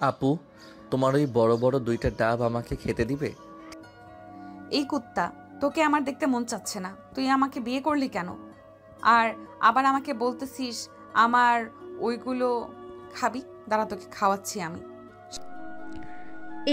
আপু, তোমার ওই বড় বড় দুইটা ডাব আমাকে খেতে দিবে? এই কুত্তা, তোকে আমার দেখতে মন চাচ্ছে না, তুই আমাকে বিয়ে করলি কেন? আর আবার আমাকে বলতেছিস আমার ওইগুলো খাবি? দাঁড়া, তোকে খাওয়াচ্ছি আমি।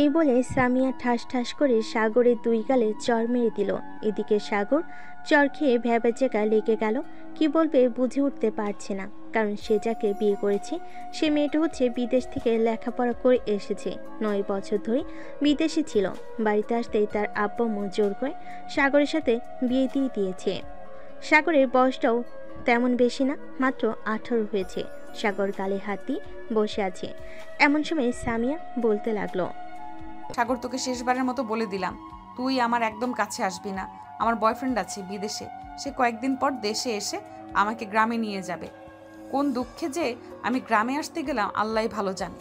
এই বলে সামিয়া ঠাস ঠাস করে সাগরের দুই গালে চড় মেরে দিল। এদিকে সাগর চড় খেয়ে ভ্যাবাচেকা লেগে গেল। কি বলবে বুঝে উঠতে পারছে না, কারণ সে যাকে বিয়ে করেছে সে মেয়েটা হচ্ছে বিদেশ থেকে লেখাপড়া করে এসেছে, 9 বছর ধরে বিদেশে ছিল। বাড়িতে আসতেই তার আব্বা আম্মু জোর করে সাগরের সাথে বিয়ে দিয়ে দিয়েছে। সাগরের বয়সটাও তেমন বেশি না, মাত্র 18 হয়েছে। সাগর গালে হাত দিয়ে বসে আছে। এমন সময় সামিয়া বলতে লাগলো, সাগর, তোকে শেষবারের মতো বলে দিলাম, তুই আমার একদম কাছে আসবি না। আমার বয়ফ্রেন্ড আছে বিদেশে, সে কয়েকদিন পর দেশে এসে আমাকে গ্রামে নিয়ে যাবে। কোন দুঃখে যে আমি গ্রামে আসতে গেলাম আল্লাহই ভালো জানে।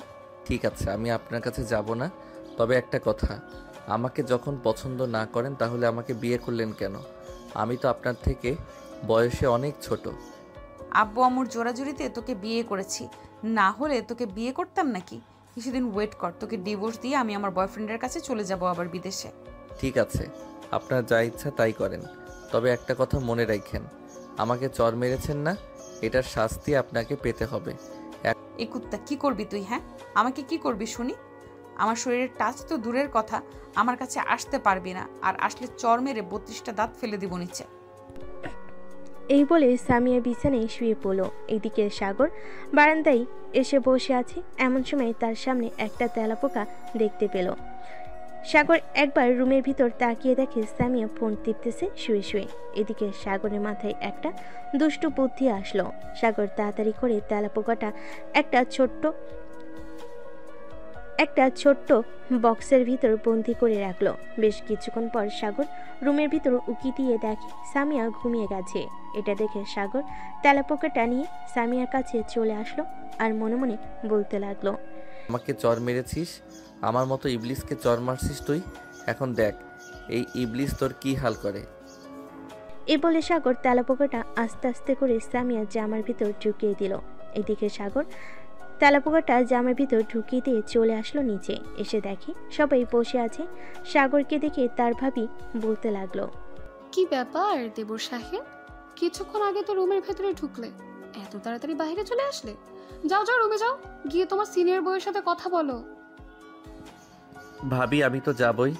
ঠিক আছে, আমি আপনার কাছে যাব না। তবে একটা কথা, আমাকে যখন পছন্দ না করেন তাহলে আমাকে বিয়ে করলেন কেন? আমি তো আপনার থেকে বয়সে অনেক ছোট। আব্বু আম্মুর জোরাজুরিতে তোকে বিয়ে করেছি, না হলে তোকে বিয়ে করতাম নাকি? কিছুদিন ওয়েট কর, তোকে ডিভোর্স দিয়ে আমি আমার বয়ফ্রেন্ডের কাছে চলে যাব আবার বিদেশে। ঠিক আছে, আপনার যা ইচ্ছা তাই করেন। তবে একটা কথা মনে রাখেন, আমাকে চর মেরেছেন না, এটার শাস্তি আপনাকে পেতে হবে। এই কুত্তা, কি করবি তুই? হ্যাঁ, আমাকে কি করবি শুনি? আমার শরীরের টাচ তো দূরের কথা, আমার কাছে আসতে পারবি না, আর আসলে চর মেরে 32টা দাঁত ফেলে দিব নিচে। এই বলে সামিয়া বিছানায় শুয়ে পড়ল। এদিকে সাগর বারান্দায় এসে বসে আছে। এমন সময় তার সামনে একটা তেলাপোকা দেখতে পেল। সাগর একবার রুমের ভিতর তাকিয়ে দেখে সামিয়া ফোন টিপতেছে শুয়ে শুয়ে। এদিকে সাগরের মাথায় একটা দুষ্টু বুদ্ধি আসলো। সাগর তাড়াতাড়ি করে তেলাপোকাটা একটা ছোট্ট বক্সের ভিতর বন্দি করে রাখলো। বেশ কিছুক্ষণ পর সাগর রুমের ভিতর উকি দিয়ে দেখে সামিয়া ঘুমিয়ে গেছে। এটা দেখে সাগর তেলাপোকাটা নিয়ে সামিয়ার কাছে চলে আসলো আর মনে মনে বলতে লাগলো, আমাকে চর মেরেছিস, আমার মতো ইবলিসকে চর মারছিস তুই। এখন দেখ এই ইবলিস তোর কি হাল করে। এ বলে সাগর তেলাপোকাটা আস্তে আস্তে করে সামিয়ার জামার ভিতর ঢুকিয়ে দিল। এদিকে সাগর তেলাপোকাটা জামার ভিতর ঢুকিয়ে দিয়ে চলে আসলো নিচে। এসে দেখে সবাই বসে আছে। সাগরকে দেখে তার ভাবি বলতে লাগলো, কি ব্যাপার দেবর সাহেব, কিছুক্ষণ আগে তো রুমের ভেতরে ঢুকলে, এত তাড়াতাড়ি বাইরে চলে আসলে? যাও যাও, রুমে যাও, গিয়ে তোমার সিনিয়র বউয়ের সাথে কথা বলো। ভাবি আমি তো যাবই,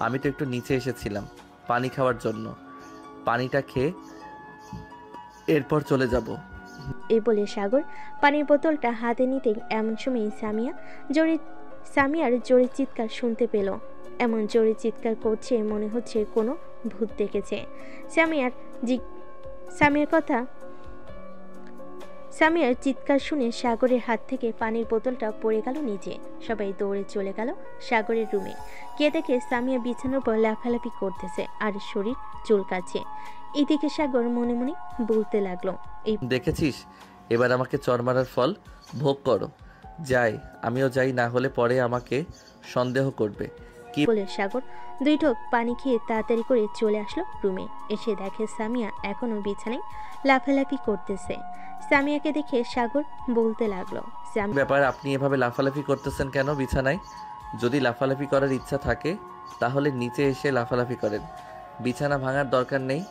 আমি তো একটু নিচে এসেছিলাম পানি খাওয়ার জন্য, পানিটা খেয়ে এরপর চলে যাব। এই বলে সাগর পানির বোতলটা হাতে নিতেই এমন সময় সামিয়ার জোরে চিৎকার শুনতে পেল। এমন জোরে চিৎকার করছে মনে হচ্ছে কোনো ভূত দেখেছে। সামিয়ার চিৎকার শুনে সাগরের হাত থেকে পানির বোতলটা পড়ে গেল নিচে। সবাই দৌড়ে চলে গেল সাগরের রুমে। গিয়ে দেখে সামিয়া বিছানার উপর লাফালাফি করতেছে আর শরীর চুলকাচ্ছে। এদিকে সাগর মনে মনে বলতে লাগলো, এই দেখেছিস, এবার আমাকে চর মারার ফল ভোগ করো। যাই, আমিও যাই, না হলে পরে আমাকে সন্দেহ করবে। কি বলে সাগর 2 ঢোক পানি খেয়ে তাড়াতাড়ি করে চলে আসলো রুমে। এসে দেখে সামিয়া এখনো বিছানায় লাফালাফি করতেছে। সামিয়াকে দেখে সাগর বলতে লাগলো, ব্যাপার, আপনি এভাবে লাফালাফি করতেছেন কেন বিছানায়? যদি লাফালাফি করার ইচ্ছা থাকে তাহলে নিচে এসে লাফালাফি করেন, বিছানা ভাঙার দরকার নেই।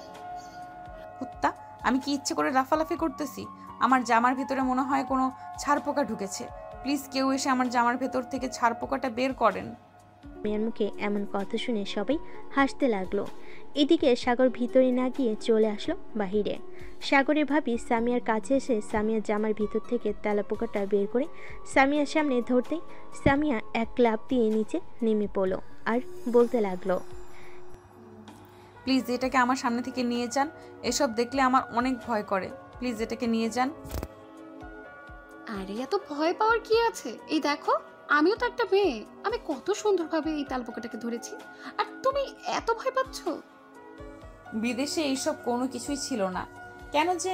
কুত্তা, আমি কি ইচ্ছে করে লাফালাফি করতেছি? আমার জামার ভিতরে মনে হয় কোনো ছারপোকা ঢুকেছে। প্লিজ কেউ এসে আমার জামার ভেতর থেকে ছারপোকাটা বের করেন। সামিয়ার মুখে এমন কথা শুনে সবাই হাসতে লাগলো। এদিকে সাগর ভিতরে না গিয়ে চলে আসলো বাহিরে। সাগরের ভাবি সামিয়ার কাছে এসে সামিয়ার জামার ভিতর থেকে তেলাপোকাটা বের করে সামিয়ার সামনে ধরতেই সামিয়া এক লাফ দিয়ে নিচে নেমে পড়লো আর বলতে লাগলো, প্লিজ এটাকে আমার সামনে থেকে নিয়ে যান, এসব দেখলে আমার অনেক ভয় করে। প্লিজ এটাকে নিয়ে যান। আরে এত ভয় পাওয়ার কি আছে, এই দেখো আমিও তো একটা মেয়ে, আমি কত সুন্দরভাবে এই তালপোকাটাকে ধরেছি, আর তুমি এত ভয় পাচ্ছ? বিদেশে এইসব কোনো কিছুই ছিল না, কেন যে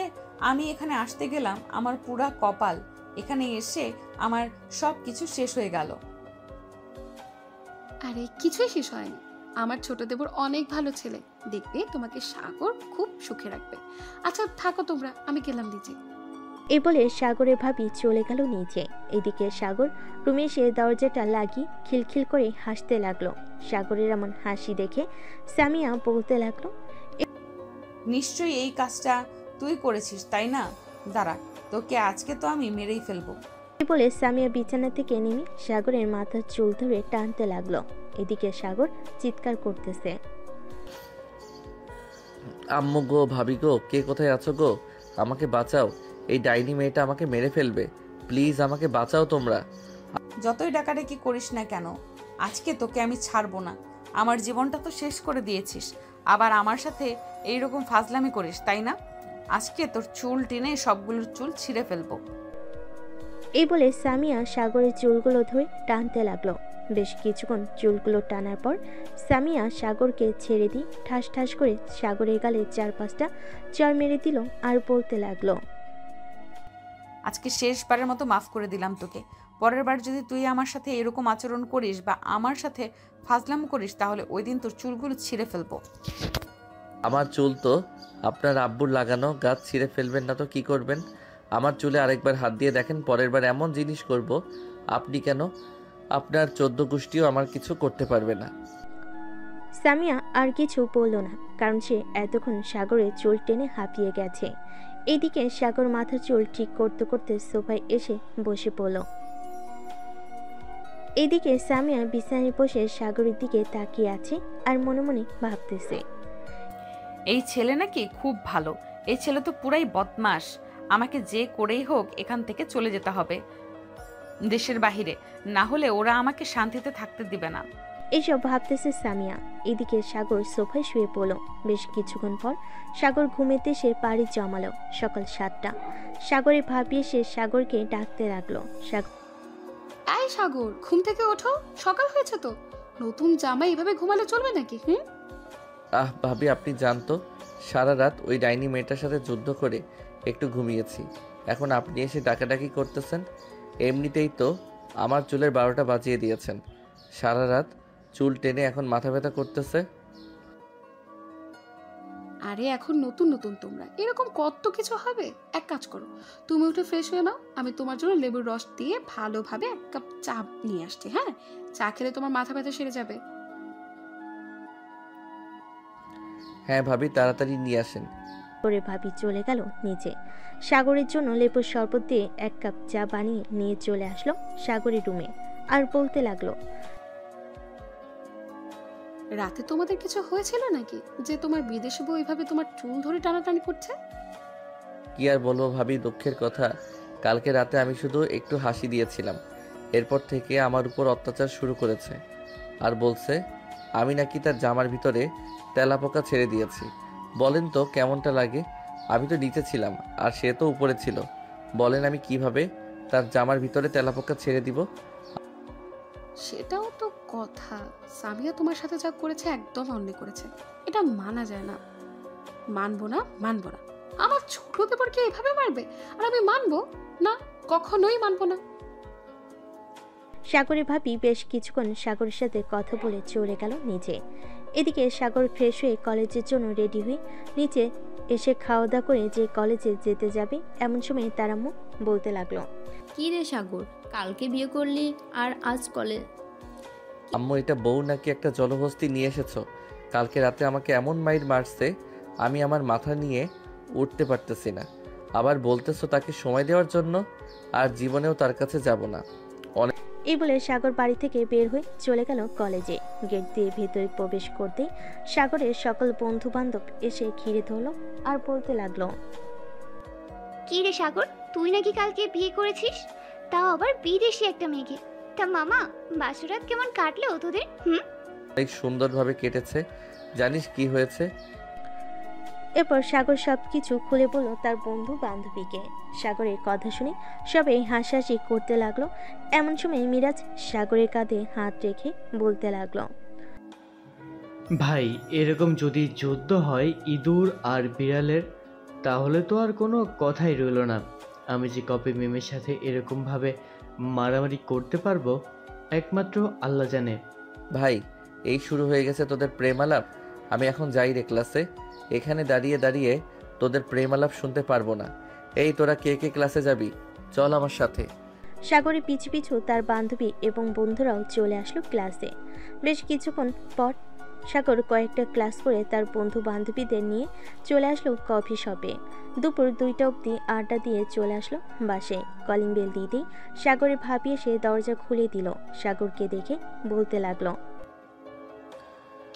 আমি এখানে আসতে গেলাম, আমার পুরা কপাল। এখানে এসে আমার সব কিছু শেষ হয়ে গেল। আরে কিছুই শেষ হয়নি, আমার ছোট দেবর অনেক ভালো ছেলে, দেখবে তোমাকে সাগর খুব সুখে রাখবে। আচ্ছা থাকো তোমরা, আমি গেলাম নিচে। এ বলে সাগরের ভাবি চলে গেল নিচে। এদিকে সাগর রুমে এসে দরজাটা লাগিয়ে খিলখিল করে হাসতে লাগলো। সাগরের এমন হাসি দেখে সামিয়া বলতে লাগলো, নিশ্চয়ই এই কাজটা তুই করেছিস তাই না? দাঁড়া, তোকে আজকে তো আমি মেরেই ফেলবো। এ বলে সামিয়া বিছানা থেকে নেমে সাগরের মাথার চুল ধরে টানতে লাগলো। এদিকে সাগর চিৎকার করতেছে, আম্মু গো, ভাবি গো, কে কোথায় আছো গো? আমাকে বাঁচাও, এই ডাইনি মেয়েটা আমাকে মেরে ফেলবে। প্লিজ আমাকে বাঁচাও তোমরা। যতই ডাকাডাকি করিস না কেন, আজকে তোকে আমি ছাড়বো না। আমার জীবনটা তো শেষ করে দিয়েছিস, আবার আমার সাথে এইরকম ফাজলামি করিস তাই না? আজকে তোর চুল টেনে সবগুলোর চুল ছিঁড়ে ফেলবো। এই বলে সামিয়া সাগরের চুলগুলো ধরে টানতে লাগলো। বেশ কিছুক্ষণ চুলগুলো টানার পর সামিয়া সাগরকে ছেড়ে দিয়ে ঠাস ঠাস করে সাগরের গালে 4-5টা চড় মেরে দিল আর বলতে লাগলো, আজকে শেষবারের মতো মাফ করে দিলাম তোকে। পরের বার যদি তুই আমার সাথে এরকম আচরণ করিস বা আমার সাথে ফাজলাম করিস, তাহলে ওই দিন তোর চুলগুলো ছিঁড়ে ফেলবো। আমার চুল তো আপনার আব্বুর লাগানো, গাছ ছিঁড়ে ফেলবেন না তো কি করবেন? আমার চুলে আরেকবার হাত দিয়ে দেখেন, পরের বার এমন জিনিস করব আপনি কেন, আপনার 14 গোষ্ঠীও আমার কিছু করতে পারবে না। সামিয়া আর কিছু বলল না, কারণ সে এতক্ষণ সাগরের চুল টেনে হাঁপিয়ে গেছে। এদিকে সাগর মাথার চুল ঠিক করতে করতে সোফায় এসে বসে পড়ল। এদিকে সামিয়া বিছানায় বসে সাগরের দিকে তাকিয়ে আছে আর মনে মনে ভাবতেছে, এই ছেলে নাকি খুব ভালো। এই ছেলে তো পুরাই বদমাস। আমাকে যে করেই হোক এখান থেকে চলে যেতে হবে দেশের বাহিরে, না হলে ওরা আমাকে শান্তিতে থাকতে দিবে না। এইসব ভাবতেছে সামিয়া। এদিকে সাগর সোফায় শুয়ে পড়ল। বেশ কিছুক্ষণ পর সাগর ঘুমেতে সে পাড়ি জমালো। সকাল 7টা। সাগরের ভাবি এসে সাগরকে ডাকতে লাগলো। এই সাগর, ঘুম থেকে ওঠো, সকাল হয়েছে তো। নতুন জামা এইভাবে ঘুমালে চলবে নাকি? আহ ভাবি, আপনি জানতো সারা রাত ওই ডাইনি মেয়েটার সাথে যুদ্ধ করে একটু ঘুমিয়েছি, এখন আপনি এসে ডাকাডাকি করতেছেন। এমনিতেই তো আমার চুলের 12টা বাজিয়ে দিয়েছেন। সারা রাত চুল টেনে এখন মাথা ব্যথা করতেছে। আরে এখন নতুন নতুন তোমরা এরকম কত কিছু হবে। এক কাজ করো, তুমি উঠে ফ্রেশ হয়ে নাও, আমি তোমার জন্য লেবুর রস দিয়ে ভালোভাবে 1 কাপ চা নিয়ে আসছি। হ্যাঁ, চা খেলে তোমার মাথা ব্যথা সেরে যাবে। হ্যাঁ ভাবি, তাড়াতাড়ি নিয়ে আসেন। করে ভাবি চলে গেল নিচে। সাগরের জন্য লেবুর শরবত দিয়ে 1 কাপ চা বানিয়ে নিয়ে চলে আসলো সাগরের রুমে আর বলতে লাগলো, রাতে তোমাদের কিছু হয়েছিল নাকি যে তোমার বিদেশি বউ এইভাবে তোমার চুল ধরে টানাটানি করছে? কি আর বলবো ভাবি, দুঃখের কথা। কালকে রাতে আমি শুধু একটু হাসি দিয়েছিলাম, এরপর থেকে আমার উপর অত্যাচার শুরু করেছে আর বলছে আমি নাকি তার জামার ভিতরে তেলাপোকা ছেড়ে দিয়েছি। বলেন তো কেমনটা লাগে? আমি তো নিচে ছিলাম আর সে তো উপরে ছিল। বলেন আমি কিভাবে তার জামার ভিতরে তেলাপোকা ছেড়ে দিব? সেটাও তো কথা। সামিয়া তোমার সাথে যা করেছে একদম অন্যায় করেছে, এটা মানা যায় না। মানবো না, মানবো না। আমার ছোট দেবরকে এভাবে মারবে আর আমি মানবো না? কখনোই মানবো না। সাগরের ভাবি বেশ কিছুক্ষণ সাগরের সাথে কথা বলে চলে গেল নিচে। এদিকে সাগর ফ্রেশ হয়ে কলেজের জন্য রেডি হয়ে নিচে এসে খাওয়া দাওয়া করে যে কলেজে যেতে যাবে এমন সময় তার আম্মু বলতে লাগলো, কি রে সাগর, কালকে বিয়ে করলি আর আজ কলেজ? আম্মু, এটা বউ নাকি একটা জলহস্তি নিয়ে এসেছো? কালকে রাতে আমাকে এমন মাইর মারছে আমি আমার মাথা নিয়ে উঠতে পারতেছি না। আবার বলতেছো তাকে সময় দেওয়ার জন্য, আর জীবনেও তার কাছে যাব না। এই বলে সাগর বাড়ি থেকে বের হয়ে চলে গেল কলেজে। গেট দিয়ে ভেতরে প্রবেশ করতেই সাগরের সকল বন্ধু বান্ধব এসে ঘিরে ধরলো আর বলতে লাগলো, কি রে সাগর, তুই নাকি কালকে বিয়ে করেছিস, তাও আবার বিদেশি একটা মেয়েকে। তা মামা, বাসরাত কেমন কাটলো তোদের? অনেক সুন্দরভাবে কেটেছে। জানিস কি হয়েছে? এরপর সাগর সবকিছু খুলে বলল তার বন্ধু বান্ধবীকে। সাগরের কথা শুনে সবাই হাসাহাসি করতে লাগলো। এমন সময় মিরাজ সাগরের কাঁধে হাত রেখে বলতে লাগলো, ভাই, এরকম যদি যুদ্ধ হয় ইঁদুর আর বিড়ালের, তাহলে তো আর কোনো কথাই রইল না। আমি যে কবে মেমের সাথে এরকমভাবে মারামারি করতে পারবো একমাত্র আল্লাহ জানে। ভাই, এই শুরু হয়ে গেছে তোদের প্রেম আলাপ। আমি এখন যাই রে ক্লাসে। এখানে দাঁড়িয়ে দাঁড়িয়ে তোদের প্রেম আলাপ শুনতে পারবো না। এই তোরা কে কে ক্লাসে যাবি? চল আমার সাথে। সাগরের পিছু পিছু তার বান্ধবী এবং বন্ধুরাও চলে আসলো ক্লাসে। বেশ কিছুক্ষণ পর সাগর কয়েকটা ক্লাস করে তার বন্ধু বান্ধবীদের নিয়ে চলে আসলো কফি শপে। দুপুর 2টা অবধি আড্ডা দিয়ে চলে আসলো বাসায়। কলিং বেল দিতেই সাগরের ভাবি এসে দরজা খুলে দিল। সাগরকে দেখে বলতে লাগলো,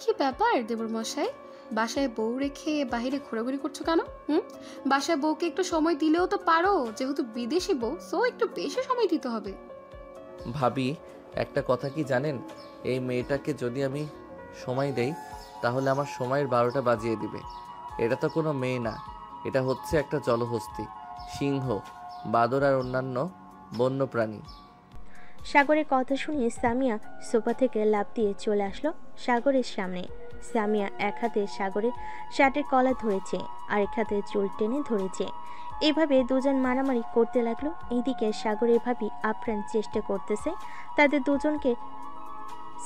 কি ব্যাপার দেবর মশাই, বাসায় বউ রেখে বাইরে ঘোরাঘুরি করছো কেন? বাসায় বউকে একটু সময় দিলেও তো পারো, যেহেতু বিদেশি বউ, সো একটু বেশি সময় দিতে হবে। ভাবি, একটা কথা কি জানেন? এই মেয়েটাকে যদি আমি সময় দেই তাহলে আমার সময়ের 12টা বাজিয়ে দিবে। এটা তো কোনো মেয়ে না, এটা হচ্ছে একটা জলহস্তী, সিংহ, বাদর আর অন্যান্য বন্য প্রাণী। সাগরের কথা শুনে সামিয়া সোফা থেকে লাফ দিয়ে চলে আসলো সাগরের সামনে। সামিয়া এক হাতে সাগরের শার্টের কলার ধরেছে, আরেক হাতে চুল টেনে ধরেছে। এভাবে দুজন মারামারি করতে লাগলো। এইদিকে সাগরের ভাবি আপ্রাণ চেষ্টা করতেছে তাদের দুজনকে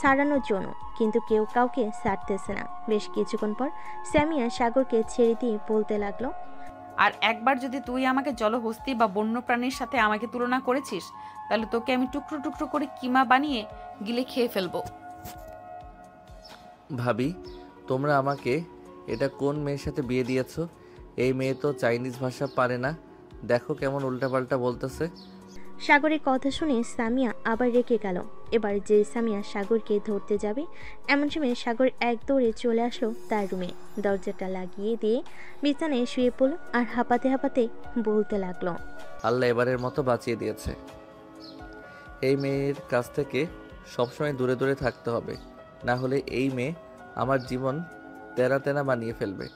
ছাড়ানোর জন্য, কিন্তু কেউ কাউকে ছাড়তেছে না। বেশ কিছুক্ষণ পর সামিয়া সাগরকে ছেড়ে দিয়ে বলতে লাগলো, আর একবার যদি তুই আমাকে জলহস্তী বা বন্য প্রাণীর সাথে আমাকে তুলনা করেছিস, তাহলে তোকে আমি টুকরো টুকরো করে কিমা বানিয়ে গিলে খেয়ে ফেলবো। ভাবি, তোমরা আমাকে এটা কোন মেয়ের সাথে বিয়ে দিয়েছো? এই মেয়ে তো চাইনিজ ভাষা পারে না, দেখো কেমন উল্টাপাল্টা বলতেছে। সাগরের কথা শুনে সামিয়া আবার রেগে গেল। এবার যে সামিয়া সাগরকে ধরতে যাবে এমন সময় সাগর এক দৌড়ে চলে আসলো তার রুমে। দরজাটা লাগিয়ে দিয়ে বিছানায় শুয়ে পড়ল আর হাঁপাতে হাঁপাতে বলতে লাগলো, আল্লাহ এবারের মতো বাঁচিয়ে দিয়েছে। এই মেয়ের কাছ থেকে সবসময় দূরে দূরে থাকতে হবে, না হলে এই মেয়ে আমার জীবন তেরা তেরা বানিয়ে ফেলবে।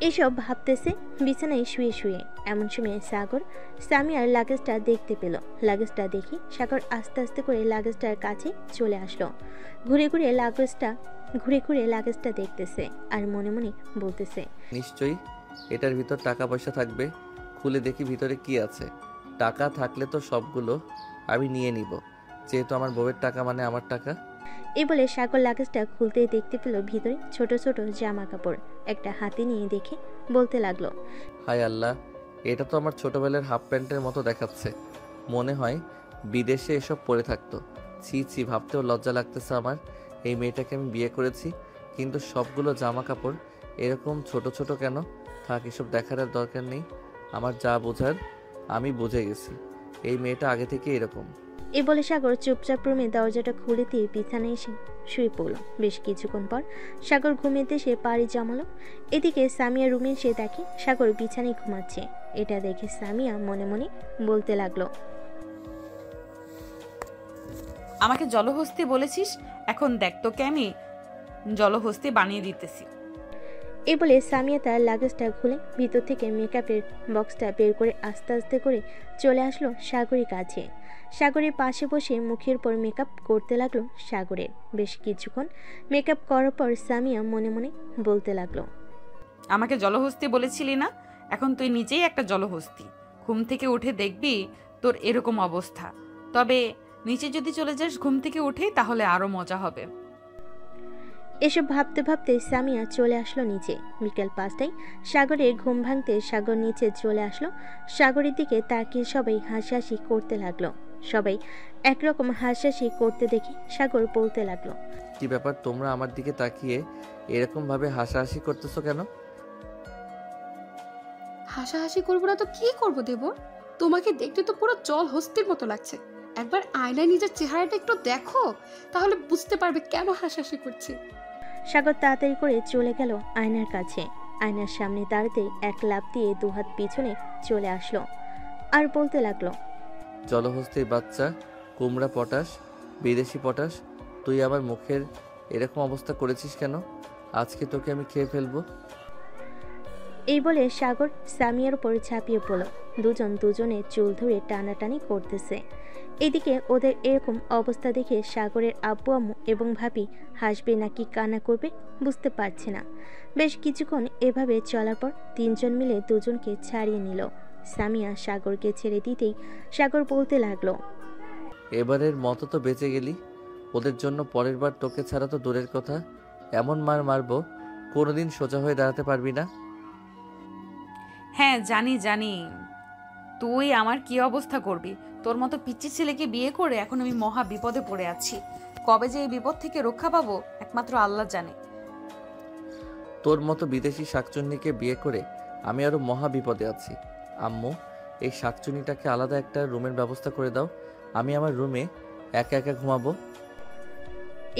এসব ভাবতেছে বিছানায় শুয়ে শুয়ে। এমন সময় সাগর সামিয়ার লাগেজটা দেখতে পেল। লাগেজটা দেখে সাগর আস্তে আস্তে করে লাগেজটার কাছে চলে আসলো। ঘুরে ঘুরে লাগেজটা দেখতেছে আর মনে মনে বলতেছে, নিশ্চয়ই এটার ভিতর টাকা পয়সা থাকবে, খুলে দেখি ভিতরে কি আছে। টাকা থাকলে তো সবগুলো আমি নিয়ে নিব, যেহেতু আমার বউয়ের টাকা মানে আমার টাকা। এই বলে সাগর লাগেজটা খুলতেই দেখতে পেল ভিতরে ছোট ছোট জামা কাপড়। একটা হাতে নিয়ে দেখে বলতে লাগলো, হায় আল্লাহ, এটা তো আমার ছোটবেলার হাফ প্যান্টের মতো দেখাচ্ছে। মনে হয় বিদেশে এসব পরে থাকতো। ছি ছি, ভাবতেও লজ্জা লাগতেছে আমার। এই মেয়েটাকে আমি বিয়ে করেছি, কিন্তু সবগুলো জামা কাপড় এরকম ছোট ছোট কেন? থাক, এসব দেখার আর দরকার নেই। আমার যা বোঝার আমি বুঝে গেছি, এই মেয়েটা আগে থেকে এরকম। এই বলে সাগর চুপচাপ রুমে দরজাটা খুলে দিয়ে বিছানায় এসে শুয়ে পড়ল। বেশ কিছুক্ষণ পর সাগর ঘুমিয়ে সে পাড়ি জমালো। এদিকে সামিয়া রুমে এসে দেখে সাগর বিছানায় ঘুমাচ্ছে। এটা দেখে সামিয়া মনে মনে বলতে লাগলো, আমাকে জলহস্তী বলেছিস, এখন দেখ তোকে আমি জলহস্তী বানিয়ে দিতেছি। এই বলে সামিয়া তার লাগেজটা খুলে ভিতর থেকে মেকআপের বক্সটা বের করে আস্তে আস্তে করে চলে আসলো সাগরের কাছে। সাগরের পাশে বসে মুখের উপর মেকআপ করতে লাগলো সাগরের। বেশ কিছুক্ষণ মেকআপ করার পর সামিয়া মনে মনে বলতে লাগলো, আমাকে জলহস্তী বলেছিলি না, এখন তুই নিজেই একটা জলহস্তী। ঘুম থেকে উঠে দেখবি তোর এরকম অবস্থা। তবে নিচে যদি চলে যাস ঘুম থেকে উঠেই, তাহলে আরো মজা হবে। এসব ভাবতে ভাবতে সামিয়া চলে আসলো নিচে। বিকেল 5টায় সাগরের ঘুম ভাঙতে সাগর নিচে চলে আসলো। সাগরের দিকে তাকিয়ে সবাই হাসাহাসি করতে লাগলো। সবাই একরকম হাসাহাসি করতে দেখে সাগর বলতে লাগলো, কি ব্যাপার, তোমরা আমার দিকে তাকিয়ে এরকম ভাবে হাসাহাসি করতেছো কেন? হাসাহাসি করবো না তো কি করবো দেবর? তোমাকে দেখতে তো পুরো জল হস্তির মতো লাগছে। একবার আয়নায় নিজের চেহারাটা একটু দেখো, তাহলে বুঝতে পারবে কেন হাসাহাসি করছি। সাগর তাড়াতাড়ি করে চলে গেল আয়নার কাছে। আয়নার সামনে দাঁড়াতে এক লাফ দিয়ে দুহাত পিছনে চলে আসলো আর বলতে লাগলো, জলহস্তির বাচ্চা, কুমড়া পটাশ, বিদেশি পটাশ, তুই আমার মুখের এরকম অবস্থা করেছিস কেন? আজকে তোকে আমি খেয়ে ফেলবো। এই বলে সাগর সামিয়ার উপর ঝাঁপিয়ে পড়ল। দুজন দুজনের চুল ধরে টানাটানি করতেছে। এদিকে ওদের এরকম অবস্থা দেখে সাগরের আব্বু আম্মু এবং ভাবি হাসবে নাকি কান্না করবে বুঝতে পারছে না। বেশ কিছুক্ষণ এভাবে চলার পর তিনজন মিলে দুজনকে ছাড়িয়ে নিল। সামিয়া সাগরকে ছেড়ে দিতেই সাগর বলতে লাগলো, এবারের মতো তো বেঁচে গেলি। ওদের জন্য পরের বার তোকে ছাড়া তো দূরের কথা, এমন মার মারবো কোনোদিন সোজা হয়ে দাঁড়াতে পারবি না। হ্যাঁ জানি জানি, তুই আমার কি অবস্থা করবি। তোর মতো পিচ্চি ছেলেকে বিয়ে করে এখন আমি মহা বিপদে পড়ে আছি। কবে যে এই বিপদ থেকে রক্ষা পাবো একমাত্র আল্লাহ জানে। তোর মতো বিদেশি শাকচুন্নিকে বিয়ে করে আমি আরো মহা বিপদে আছি। আম্মু, এই শাকচুন্নিটাকে আলাদা একটা রুমের ব্যবস্থা করে দাও। আমি আমার রুমে একা একা ঘুমাবো।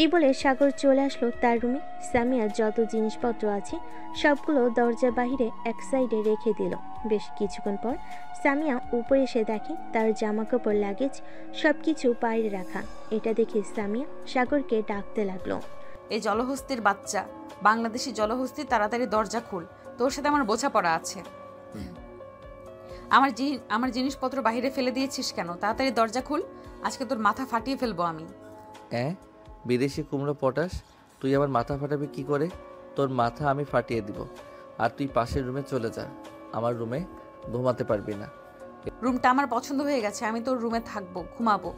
এই বলে সাগর চলে আসলো তার রুমে। সামিয়ার যত জিনিসপত্র আছে সবগুলো দরজার বাহিরে এক সাইডে রেখে দিল। বেশ কিছুক্ষণ পর সামিয়া উপরে এসে দেখে তার জামা কাপড় লাগেজ সবকিছু বাইরে রাখা। এটা দেখে সামিয়া সাগরকে ডাকতে লাগলো। এই জলহস্তির বাচ্চা, বাংলাদেশি জলহস্তি, তাড়াতাড়ি দরজা খুল, তোর সাথে আমার বোঝাপড়া আছে। আমার জিনিসপত্র বাইরে ফেলে দিয়েছিস কেন? তাড়াতাড়ি দরজা খুল, আজকে তোর মাথা ফাটিয়ে ফেলবো আমি। বিদেশি কুমড়ো পটাশ, তুই আমার মাথা ফাটাবি কি করে? তোর মাথা আমি ফাটিয়ে দিব। আর তুই পাশের রুমে চলে যা, আমার রুমে ঘুমাতে পারবি না। রুমটা আমার পছন্দ হয়ে গেছে, আমি তোর রুমে থাকবো, ঘুমাবো,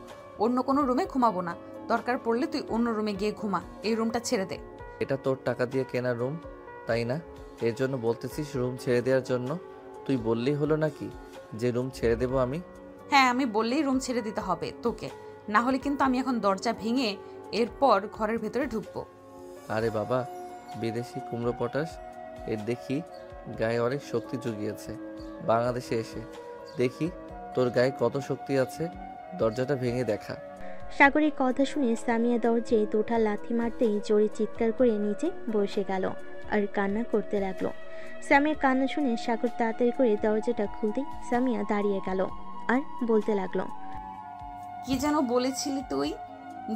অন্য কোনো রুমে ঘুমাবো না। দরকার পড়লে তুই অন্য রুমে গিয়ে ঘুমা, এই রুমটা ছেড়ে দে। এটা তোর টাকা দিয়ে কেনা রুম, তাই না? এর জন্য বলতেছিস রুম ছেড়ে দেওয়ার জন্য? তুই বললেই হলো নাকি যে রুম ছেড়ে দেবো আমি? হ্যাঁ, আমি বললেই রুম ছেড়ে দিতে হবে তোকে, না হলে কিন্তু আমি এখন দরজা ভেঙে এরপর ঘরের ভেতরে ঢুকবো। আরে বাবা, বিদেশি কুমড়ো পটাশ, এর দেখি গায়ে অনেক শক্তি জুগিয়েছে। বাংলাদেশে এসে দেখি তোর গায়ে কত শক্তি আছে, দরজাটা ভেঙে দেখা। সাগরের কথা শুনে সামিয়া দরজায় দুটা লাথি মারতেই জোরে চিৎকার করে নিচে বসে গেল আর কান্না করতে লাগলো। সামিয়ার কান্না শুনে সাগর তাড়াতাড়ি করে দরজাটা খুলতেই সামিয়া দাঁড়িয়ে গেল আর বলতে লাগলো, কি যেন বলেছিলি তুই?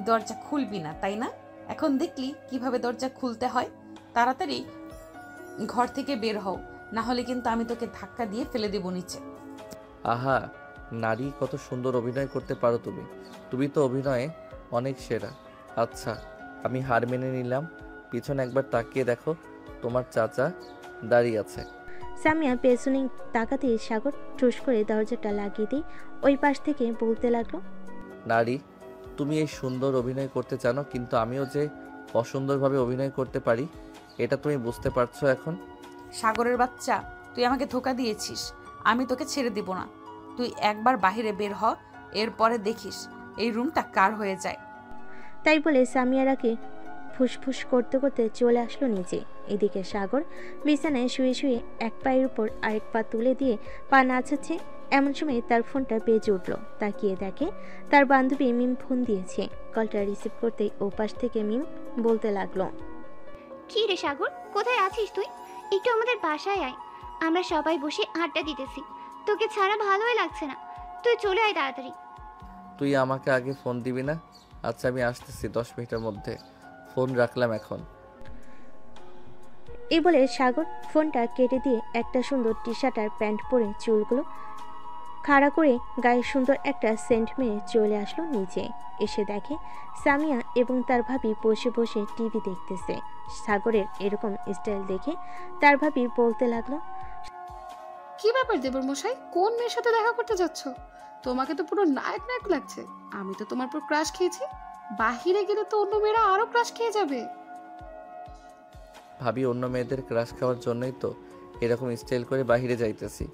দরজা খুলবি না তাই না? এখন দেখলি কিভাবে দরজা খুলতে হয়। তাড়াতাড়ি ঘর থেকে বের হও, না হলে কিন্তু আমি তোকে ধাক্কা দিয়ে ফেলে দেবো নিচে। আহা নারী, কত সুন্দর অভিনয় করতে পারো তুমি। তুমি তো অভিনয়ে অনেক সেরা। আচ্ছা, আমি হার মেনে নিলাম। পিছনে একবার তাকিয়ে দেখো, তোমার চাচা দাঁড়িয়ে আছে। সামিয়া পেছনে তাকাতে সাগর ঠুস করে দরজাটা লাগিয়ে দিয়ে ওই পাশ থেকে বলতে লাগলো, নারী, তুমি এই সুন্দর অভিনয় করতে জানো, কিন্তু আমিও যে অসুন্দরভাবে অভিনয় করতে পারি এটা তুমি বুঝতে পারছো এখন? সাগরের বাচ্চা, তুই আমাকে ধোকা দিয়েছিস, আমি তোকে ছেড়ে দিব না। তুই একবার বাইরে বের হ, এরপরে দেখিস এই রুমটা কার হয়ে যায়। তাই বলে সামিয়ারাকে ফুসফুস করতে করতে চলে আসলো নিচে। এদিকে সাগর বিছানায় শুয়ে শুয়ে এক পায়ের উপর আরেক পা তুলে দিয়ে পা নাচাচ্ছে। এমন সময় তার ফোনটা বেজে উঠলো। তাকিয়ে দেখে তার বান্ধবী মিম ফোন দিয়েছে। কলটা রিসিভ করতেই ওপাশ থেকে মিম বলতে লাগলো, কি রে সাগর, কোথায় আছিস তুই? একটু আমাদের বাসায় আয়, আমরা সবাই বসে আড্ডা দিতেছি। তোকে ছাড়া ভালোই লাগছে না, তুই চলে আয় তাড়াতাড়ি। তুই আমাকে আগে ফোন দিবি না? আচ্ছা, আমি আসতেছি 10 মিনিটের মধ্যে। ফোন রাখলাম এখন। এই বলে সাগর ফোনটা কেটে দিয়ে একটা সুন্দর টি শার্ট আর প্যান্ট পরে চুলগুলো খাড়া করে গায়ে সুন্দর একটা সেন্ট মেরে চলে আসলো নিচে। এসে দেখে সামিয়া এবং তার ভাবি বসে বসে টিভি দেখতেছে। সাগরের এরকম স্টাইল দেখে তার ভাবি বলতে লাগলো, কি ব্যাপার দেবর মশাই, কোন মেয়ের সাথে দেখা করতে যাচ্ছ? তোমাকে তো পুরো নায়ক নায়ক লাগছে। আমি তো তোমার পুরো ক্রাশ খেয়েছি, বাহিরে গেলে তো অন্য মেয়েরা আরো ক্রাশ খেয়ে যাবে। ভাবি, অন্য মেয়েদের ক্রাশ খাওয়ার জন্যই তো এরকম স্টাইল করে বাইরে যাইতেছি।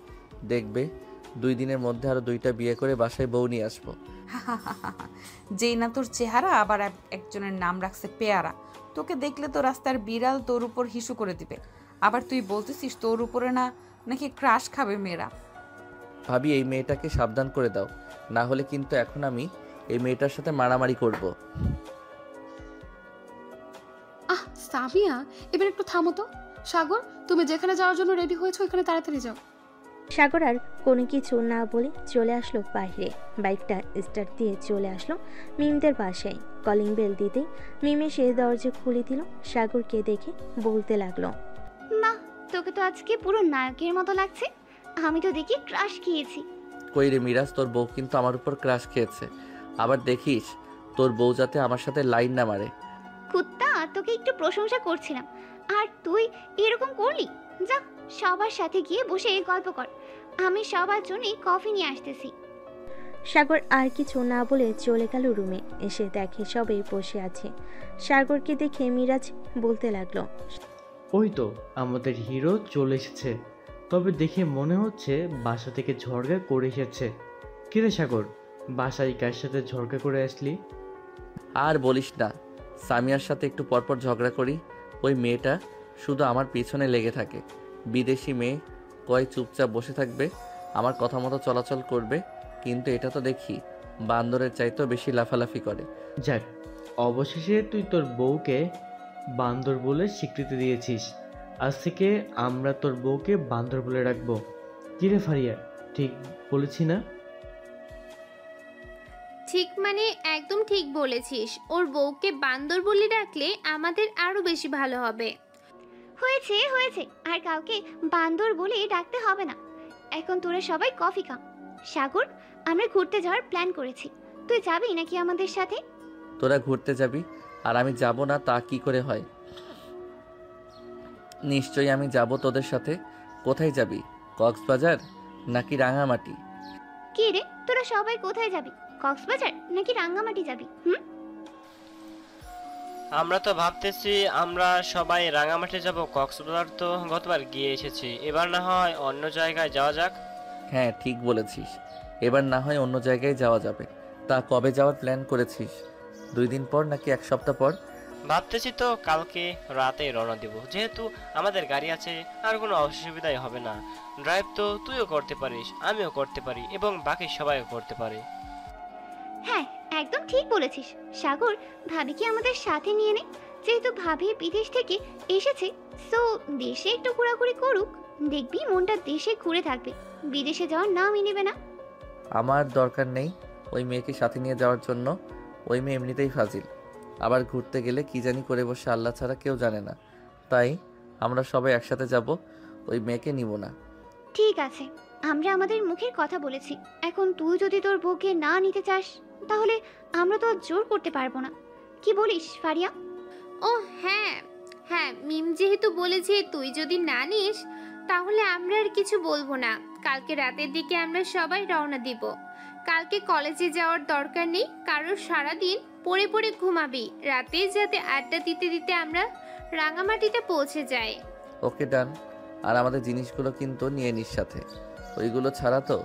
দেখবে 2 দিনের মধ্যে আরো 2টা বিয়ে করে বাসায় বউ নিয়ে আসবো। যেই না তোর চেহারা, আবার একজনের নাম রাখছে পেয়ারা। তোকে দেখলে তো রাস্তার বিড়াল তোর উপর হিসু করে দিবে। আবার তুই বলতেছিস তোর উপরে নাকি ক্রাশ খাবে মেয়েরা। ভাবি, এই মেয়েটাকে সাবধান করে দাও, না হলে কিন্তু এখন আমি এই মেয়েটার সাথে মারামারি করব। আহ সামিয়া, এবার একটু থামো তো। সাগর, তুমি যেখানে যাওয়ার জন্য রেডি হয়েছো ওখানে তাড়াতাড়ি যাও। সাগর আর কোনো কিছু না বলে চলে আসলো বাইরে। বাইকটা স্টার্ট দিয়ে চলে আসলো মিমদের বাসায়। কলিং বেল দিতেই মিম এসে দরজা খুলে দিল। সাগরকে দেখে বলতে লাগলো, মা, তোকে তো আজকে পুরো নায়কের মতো লাগছে। আমি তো দেখি ক্রাশ খেয়েছি। কই রে মিরাজ, তোর বউ কিন্তু আমার উপর ক্রাশ খেয়েছে। আবার দেখিস তোর বউ যাতে আমার সাথে লাইন না মারে। কুত্তা, তোকে একটু প্রশংসা করছিলাম আর তুই এরকম করলি। যা, সবার সাথে গিয়ে বসে গল্প কর, আমি সবার জন্যই কফি নিয়ে আসতেছি। সাগর আর কিছু না বলে চলে গেল রুমে। এসে দেখে সবাই বসে আছে। সাগরকে দেখে মিরাজ বলতে লাগলো, ওই তো আমাদের হিরো চলে এসেছে। তবে দেখে মনে হচ্ছে বাসা থেকে ঝড়গা করে এসেছে। কিরে সাগর, বাসায় কার সাথে ঝড়গা করে আসলি? আর বলিস না, সামিয়ার সাথে একটু পরপর ঝগড়া করি। ওই মেয়েটা শুধু আমার পিছনে লেগে থাকে। বিদেশি মেয়ে, কয় চুপচাপ বসে থাকবে, আমার কথা মতো চলাচল করবে, কিন্তু এটা তো দেখি বান্দরের চাইতেও বেশি লাফালাফি করে। যাক, অবশেষে তুই তোর বউকে বান্দর বলে স্বীকৃতি দিয়েছিস। আজ থেকে আমরা তোর বউকে বান্দর বলে রাখবো। কিরে ফারিয়া, ঠিক বলেছি না? ঠিক মানে একদম ঠিক বলেছিস। ওর বউকে বান্দর বলে ডাকলে আমাদের আরো বেশি ভালো হবে। হয়েছে হয়েছে, আর কাউকে বান্দর বলে ডাকতে হবে না। এখন তোরা সবাই কফি খা। সাগর, আমরা ঘুরতে যাওয়ার প্ল্যান করেছি, তুই যাবি নাকি আমাদের সাথে? তোরা ঘুরতে যাবি আর আমি যাব না, তা কি করে হয়? নিশ্চয়ই আমি যাব তোদের সাথে। কোথায় যাবি? কক্সবাজার নাকি রাঙামাটি? কি রে, তোরা সবাই কোথায় যাবি? কক্সবাজার নাকি রাঙ্গামাটি যাবি? আমরা তো ভাবতেছি আমরা সবাই রাঙামাটি যাব। কক্সবাজার তো গতবার গিয়ে এসেছি, এবার না হয় অন্য জায়গায় যাওয়া যাক। হ্যাঁ, ঠিক বলেছিস, এবার না হয় অন্য জায়গায় যাওয়া যাবে। তা কবে যাওয়ার প্ল্যান করেছিস? 2 দিন পর নাকি 1 সপ্তাহ পর? ভাবতেছি তো কালকে রাতে রওনা দেব, যেহেতু আমাদের গাড়ি আছে আর কোনো অসুবিধাই হবে না। ড্রাইভ তো তুইও করতে পারিস, আমিও করতে পারি, এবং বাকি সবাইও করতে পারে। হ্যাঁ, একদম ঠিক বলেছিস। সাগর, ভাবিকে আমাদের সাথে নিয়ে নে। যেহেতু ভাবি বিদেশ থেকে এসেছে, সো দেশে একটু ঘোরাঘুরি করুক। দেখবি মনটা দেশে ঘুরে থাকবে, বিদেশে যাওয়ার নামই নেবে না। আমার দরকার নেই ওই মেয়েকে সাথে নিয়ে যাওয়ার জন্য। ওই মেয়ে এমনিতেই ফাজিল, আবার ঘুরতে গেলে কি জানি করে বসে, আল্লাহ ছাড়া কেউ জানে না। তাই আমরা সবাই একসাথে যাব, ওই মেয়েকে নিব না। ঠিক আছে, আমরা আমাদের মুখের কথা বলেছি। এখন তুই যদি তোর বউকে না নিতে চাস, তাহলে আমরা তো আর জোর করতে পারবো না। কি বলিস ফারিয়া? ও হ্যাঁ হ্যাঁ, মিম যেহেতু বলেছে তুই যদি না নিস, তাহলে আমরা আর কিছু বলবো না। কালকে রাতের দিকে আমরা সবাই রওনা দিব। কালকে কলেজে যাওয়ার দরকার নেই কারোর, সারাদিন পড়ে পড়ে ঘুমাবি। রাতে যাতে আড্ডা দিতে দিতে আমরা রাঙামাটিতে পৌঁছে যাই। ওকে, ডান। আর আমাদের জিনিসগুলো কিন্তু নিয়ে নিস সাথে, ওইগুলো ছাড়া তো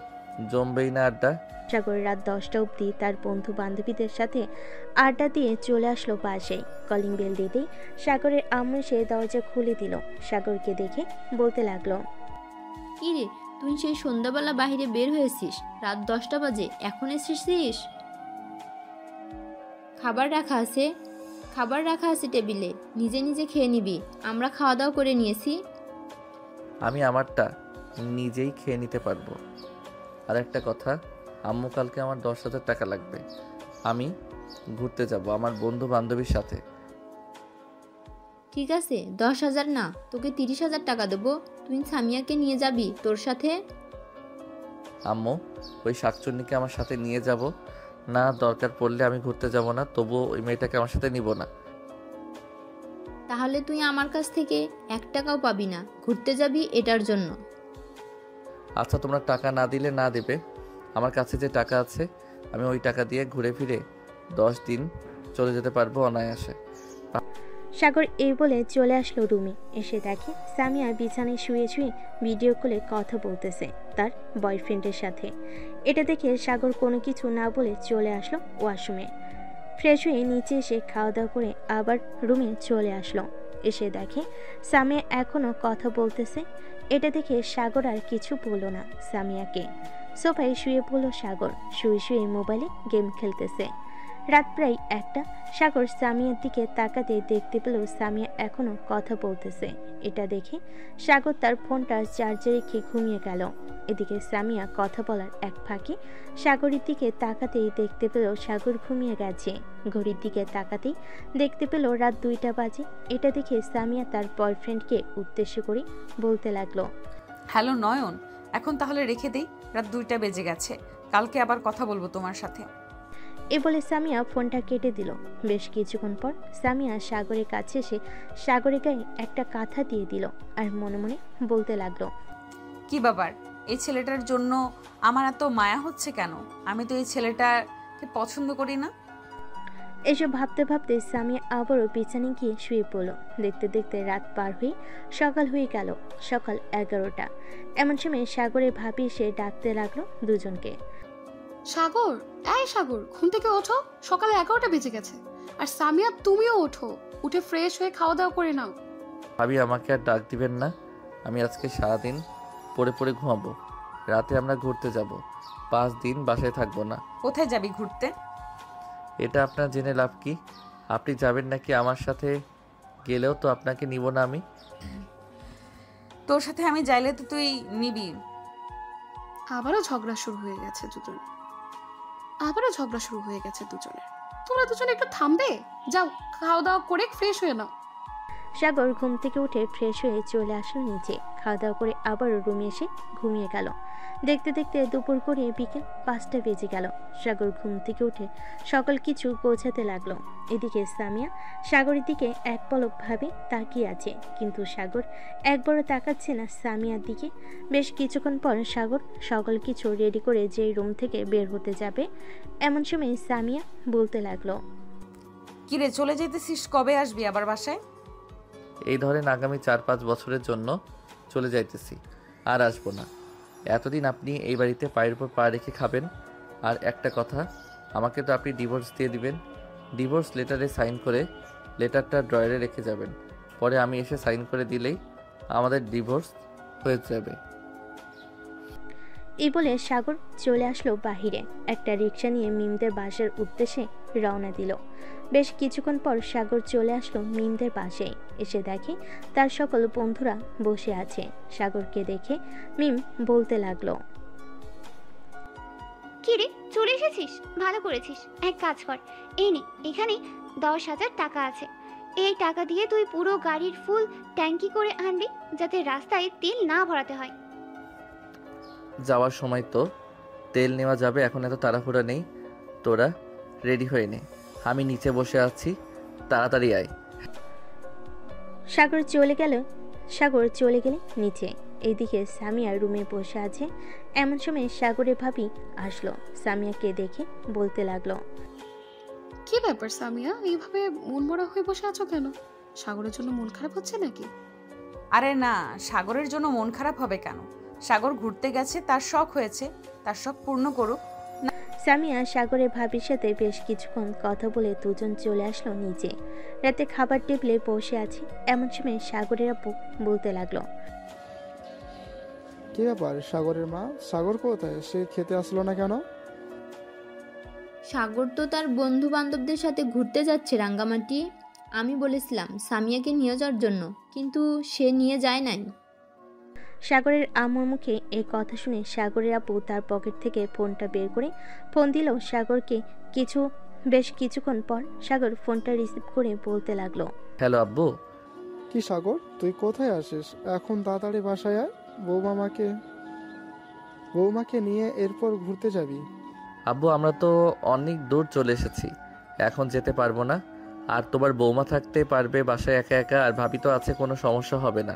জমবেই না আড্ডা। সাগর রাত 10টা অবধি তার বন্ধু বান্ধবীদের সাথে আড্ডা দিয়ে চলে আসলো বাসায়। কলিং বেল দিতেই সাগরের আম্মু সে দরজা খুলে দিল। সাগরকে দেখে বলতে লাগলো, কি রে, তুই সেই সন্ধ্যাবেলা বাইরে বের হয়েছিস, রাত 10টা বাজে, এখন এসেছিস? খাবার রাখা আছে টেবিলে, নিজে নিজে খেয়ে নিবি। আমরা খাওয়া দাওয়া করে নিয়েছি। আমি আমারটা নিজেই খেয়ে নিতে পারবো। আর একটা কথা, আম্মু কালকে আমার 10,000 টাকা লাগবে। আমি ঘুরতে যাব আমার বন্ধু বান্ধবীর সাথে। ঠিক আছে, 10,000 না, তোকে 30,000 টাকা দেবো। তুই সামিয়াকে নিয়ে যাবি তোর সাথে? আম্মু, ওই শাকচুন্নিকে আমার সাথে নিয়ে যাব না। দরকার পড়লে আমি ঘুরতে যাব না, তবুও ওই মেয়েটাকে আমার সাথে নিব না। তাহলে তুই আমার কাছ থেকে 1 টাকাও পাবি না, ঘুরতে যাবি এটার জন্য। আচ্ছা, তোমরা টাকা না দিলে না দেবে, আমার কাছে যে টাকা আছে আমি ওই টাকা দিয়ে ঘুরে ফিরে 10 দিন চলে যেতে পারবো অনায়াসে। সাগর এই বলে চলে আসলো রুমে। এসে দেখে সামিয়া বিছানায় শুয়ে শুয়ে ভিডিও কলে কথা বলতেছে তার বয়ফ্রেন্ডের সাথে। এটা দেখে সাগর কোনো কিছু না বলে চলে আসলো ওয়াশরুমে। ফ্রেশ হয়ে নিচে এসে খাওয়া দাওয়া করে আবার রুমে চলে আসলো। এসে দেখে সামিয়া এখনও কথা বলতেছে। এটা দেখে সাগর আর কিছু বলল না সামিয়াকে। সোফায় শুয়ে পড়ল সাগর, শুয়ে শুয়ে মোবাইলে গেম খেলতেছে। রাত প্রায় 1টা। সাগর সামিয়ার দিকে তাকাতে দেখতে পেল সামিয়া এখনো কথা বলতেছে। এটা দেখে সাগর তার ফোনটা চার্জে রেখে ঘুমিয়ে গেল। এদিকে সামিয়া কথা বলার এক ফাঁকে সাগরের দিকে তাকাতেই দেখতে পেল সাগর ঘুমিয়ে গেছে। ঘড়ির দিকে তাকাতেই দেখতে পেল রাত 2টা বাজে। এটা দেখে সামিয়া তার বয়ফ্রেন্ডকে উদ্দেশ্য করে বলতে লাগলো, হ্যালো নয়ন, এখন তাহলে রেখে দেই, রাত 2টা বেজে গেছে। কালকে আবার কথা বলবো তোমার সাথে। এ বলে সামিয়া ফোনটা কেটে দিল। বেশ কিছুক্ষণ পর সামিয়া সাগরের কাছে এসে সাগরের গায়ে একটা কাঁথা দিয়ে দিল আর মনে মনে বলতে লাগলো, কি ব্যাপার, এই ছেলেটার জন্য আমার এত মায়া হচ্ছে কেন? আমি তো এই ছেলেটাকে পছন্দ করি না। এসব ভাবতে ভাবতে সামিয়া আবারও বিছানে গিয়ে শুয়ে পড়ল। দেখতে দেখতে রাত পার হয়ে সকাল হয়ে গেল। সকাল 11টা। এমন সময় সাগরের ভাবি এসে ডাকতে লাগলো দুজনকে। সাগর, এই সাগর, ঘুম থেকে ওঠো, সকালে 11টা বেজে গেছে। আর সামিয়া, তুমিও ওঠো, উঠে ফ্রেশ হয়ে খাওয়া দাওয়া করে নাও। ভাবি আমাকে আর ডাক দিবেন না, আমি আজকে সারাদিন পড়ে পড়ে ঘুমাবো। রাতে আমরা ঘুরতে যাব, 5 দিন বাসায় থাকবো না। কোথায় যাবি ঘুরতে? এটা আপনার জেনে লাভ কি? আপনি যাবেন নাকি আমার সাথে? গেলেও তো আপনাকে নিব না আমি। তোর সাথে আমি যাইলে তো তুই নিবি। আবারও ঝগড়া শুরু হয়ে গেছে দুজনের। তোমরা দুজনে একটু থামবে? যাও, খাওয়া দাওয়া করে ফ্রেশ হয়ে নাও। সাগর ঘুম থেকে উঠে ফ্রেশ হয়ে চলে আসলো নিচে। খাওয়া দাওয়া করে আবারও রুমে এসে ঘুমিয়ে গেল। দেখতে দেখতে দুপুর করে বিকেল 5টা বেজে গেল। সাগর ঘুম থেকে উঠে সকল কিছু গোছাতে লাগলো। এদিকে সামিয়া সাগরের দিকে এক পলক ভাবে তাকিয়ে আছে, কিন্তু সাগর একবারও তাকাচ্ছে না সামিয়ার দিকে। বেশ কিছুক্ষণ পর সাগর সকল কিছু রেডি করে যেই রুম থেকে বের হতে যাবে, এমন সময় সামিয়া বলতে লাগলো, কিরে চলে যেতেছিস? কবে আসবি আবার বাসায়? এই ধরেন আগামী 4-5 বছরের জন্য চলে যাইতেছি, আর আসবো না। এতদিন আপনি এই বাড়িতে পায়ের উপর পা রেখে খাবেন। আর একটা কথা, আমাকে তো আপনি ডিভোর্স দিয়ে দিবেন। ডিভোর্স লেটারে সাইন করে লেটারটা ড্রয়ারে রেখে যাবেন। পরে আমি এসে সাইন করে দিলেই আমাদের ডিভোর্স হয়ে যাবে। এই বলে সাগর চলে আসলো বাহিরে। একটা রিক্সা নিয়ে মিমদের বাসার উদ্দেশ্যে রওনা দিল। বেশ কিছুক্ষণ পর সাগর চলে আসলো মিমদের পাশে। এসে দেখে তার সকল বন্ধুরা বসে আছে। সাগরকে দেখে মিম বলতে লাগলো, কি রে, চলে এসেছিস? ভালো করেছিস। এক কাজ কর, এই নে, এখানে 10,000 টাকা আছে। এই টাকা দিয়ে তুই পুরো গাড়ির ফুল ট্যাঙ্কি করে আনবি, যাতে রাস্তায় তেল না ভরাতে হয়। যাওয়ার সময় তো তেল নেওয়া যাবে, এখন এত তাড়াহুড়া নেই। তোরা রেডি হয়ে নে, আমি নিচে বসে আছি, তাড়াতাড়ি আয়। সাগর চলে গেলে নিচে। এইদিকে সামিয়া রুমে বসে আছে। এমন সময় সাগরের ভাবি আসলো। সামিয়াকে দেখে বলতে লাগলো, কি ব্যাপার সামিয়া, এইভাবে মন মরা হয়ে বসে আছো কেন? সাগরের জন্য মন খারাপ হচ্ছে নাকি? আরে না, সাগরের জন্য মন খারাপ হবে কেন? সাগর ঘুরতে গেছে, তার শখ হয়েছে, তার শখ পূর্ণ করুক। সামিয়া সাগরের ভাবির সাথে বেশ কিছুক্ষণ কথা বলে দুজন চলে আসলো নিচে। রাতে খাবার টেবিলে বসে আছে। এমন সময় সাগরের আপু বলতে লাগলো, কি ব্যাপার সাগরের মা? সাগর কোথায়? সে খেতে আসলো না কেন? সাগর তো তার বন্ধু বান্ধবদের সাথে ঘুরতে যাচ্ছে রাঙ্গামাটি। আমি বলেছিলাম সামিয়াকে নিয়ে যাওয়ার জন্য, কিন্তু সে নিয়ে যায় নাই। সাগরের আম্মুর মুখে এই কথা শুনে সাগরের আপু তার পকেট থেকে ফোনটা বের করে ফোন দিল সাগরকে। বেশ কিছুক্ষণ পর সাগর ফোনটা রিসিভ করে বলতে লাগলো, হ্যালো আব্বু। কি সাগর, তুই কোথায় আসিস? এখন তাড়াতাড়ি বাসায় আয়। বৌমাকে নিয়ে এরপর ঘুরতে যাবি। আব্বু, আমরা তো অনেক দূর চলে এসেছি, এখন যেতে পারবো না। আর তোমার বৌমা থাকতে পারবে বাসায় একা একা, আর ভাবি তো আছে, কোনো সমস্যা হবে না।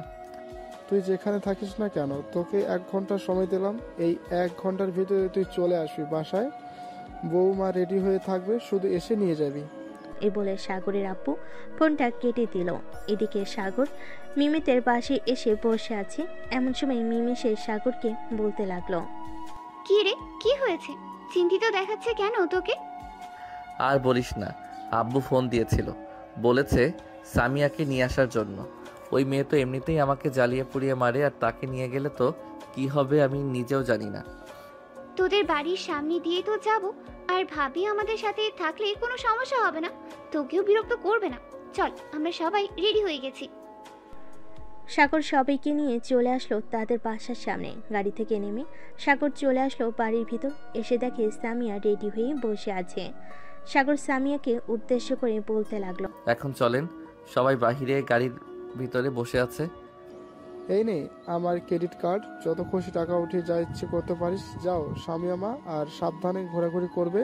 তুই যেখানে থাকিস না কেন, তোকে 1 ঘন্টা সময় দিলাম। এই 1 ঘন্টার ভিতরে তুই চলে আসবি বাসায়। বৌমা রেডি হয়ে থাকবে, শুধু এসে নিয়ে যাবি। এই বলে সাগরের আপু ফোনটা কেটে দিল। এদিকে সাগর মিমিতের পাশে এসে বসে আছে। এমন সময় মিমি সে সাগরকে বলতে লাগলো, কি রে, কি হয়েছে? চিন্তিত দেখাচ্ছে কেন তোকে? আর বলিস না, আব্বু ফোন দিয়েছিল, বলেছে সামিয়াকে নিয়ে আসার জন্য। ওই মেয়ে তো এমনিতেই আমাকে জ্বালিয়ে পুড়িয়ে মারে, আর তাকে নিয়ে গেলে তো কি হবে আমি নিজেও জানি না। তোদের বাড়ির সামনে দিয়ে তো যাব, আর ভাবি আমাদের সাথে থাকলে কোনো সমস্যা হবে না, তোকেও বিরক্ত করবে না। চল, আমরা সবাই রেডি হয়ে গেছি। সাগর সবাইকে নিয়ে চলে আসলো তাদের বাসার সামনে। গাড়ি থেকে নেমে সাগর চলে আসলো বাড়ির ভিতর। এসে দেখে সামিয়া রেডি হয়ে বসে আছে। সাগর সামিয়াকে উদ্দেশ্য করে বলতে লাগলো, এখন চলেন, সবাই বাহিরে গাড়ির ভিতরে বসে আছে। এই নে আমার ক্রেডিট কার্ড, যত খুশি টাকা উঠে যা ইচ্ছে করতে পারিস। যাও সামিয়া মা, আর সাবধানে ঘোরাঘুরি করবে।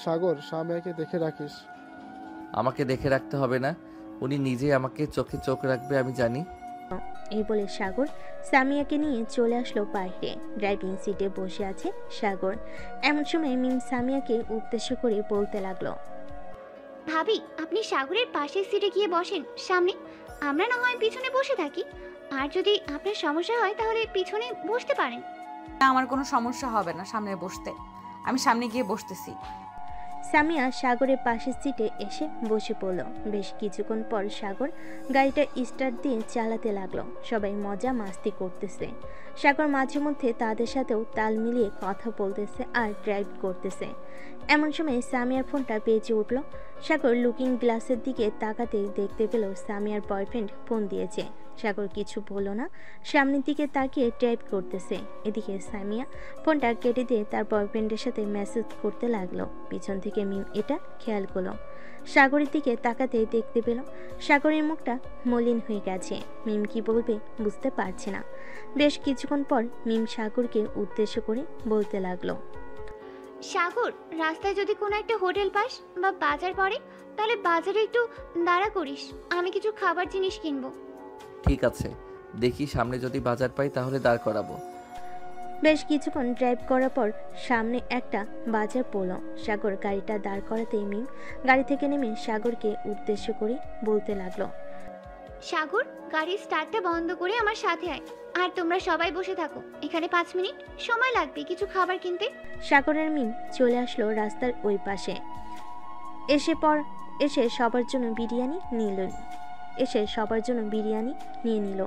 সাগর, সামিয়াকে দেখে রাখিস। আমাকে দেখে রাখতে হবে না, উনি নিজেই আমাকে চোখে চোখ রাখবে, আমি জানি। এই বলে সাগর সামিয়াকে নিয়ে চলে আসলো বাইরে। ড্রাইভিং সিটে বসে আছে সাগর। এমন সময় মিম সামিয়াকে উদ্দেশ্য করে বলতে লাগলো, ভাবি আপনি সাগরের পাশের সিটে গিয়ে বসেন সামনে, আমরা না হয় পিছনে বসে থাকি। আর যদি আপনার সমস্যা হয় তাহলে পিছনে বসতে পারেন। না, আমার কোনো সমস্যা হবে না সামনে বসতে, আমি সামনে গিয়ে বসতেছি। সামিয়া সাগরের পাশের সিটে এসে বসে পড়ল। বেশ কিছুক্ষণ পর সাগর গাড়িটা স্টার্ট দিয়ে চালাতে লাগলো। সবাই মজা মাস্তি করতেছে। সাগর মাঝে মধ্যে তাদের সাথেও তাল মিলিয়ে কথা বলতেছে আর ড্রাইভ করতেছে। এমন সময় সামিয়ার ফোনটা বেজে উঠল। সাগর লুকিং গ্লাসের দিকে তাকাতেই দেখতে পেল সামিয়ার বয়ফ্রেন্ড ফোন দিয়েছে। সাগর কিছু বলল না, সামনের দিকে তাকিয়ে টাইপ করতেছে। এদিকে সামিয়া ফোনটা কেটে দিয়ে তার বয়ফ্রেন্ডের সাথে মেসেজ করতে লাগলো। পিছন থেকে মিম এটা খেয়াল করলো। সাগরের দিকে তাকাতেই দেখতে পেল সাগরের মুখটা মলিন হয়ে গেছে। মিম কি বলবে বুঝতে পারছে না। বেশ কিছুক্ষণ পর মিম সাগরকে উদ্দেশ্য করে বলতে লাগলো, সাগর, রাস্তায় যদি কোনো একটা হোটেল পাস বা বাজার পড়ে তাহলে বাজারে একটু দাঁড়া করিস, আমি কিছু খাবার জিনিস কিনবো। ঠিক আছে, দেখি সামনে যদি বাজার পাই তাহলে দাঁড় করাবো। বেশ কিছুক্ষণ ড্রাইভ করার পর সামনে একটা বাজার পড়ল। সাগর গাড়িটা দাঁড় করাতেই মিম গাড়ি থেকে নেমে সাগরকে উদ্দেশ্য করে বলতে লাগলো, সাগর, গাড়ির স্টার্টটা বন্ধ করে আমার সাথে আয়। আর তোমরা সবাই বসে থাকো এখানে, 5 মিনিট সময় লাগবে কিছু খাবার কিনতে। সাগরের মিম চলে আসলো রাস্তার ওই পাশে। এসে সবার জন্য বিরিয়ানি নিয়ে নিল।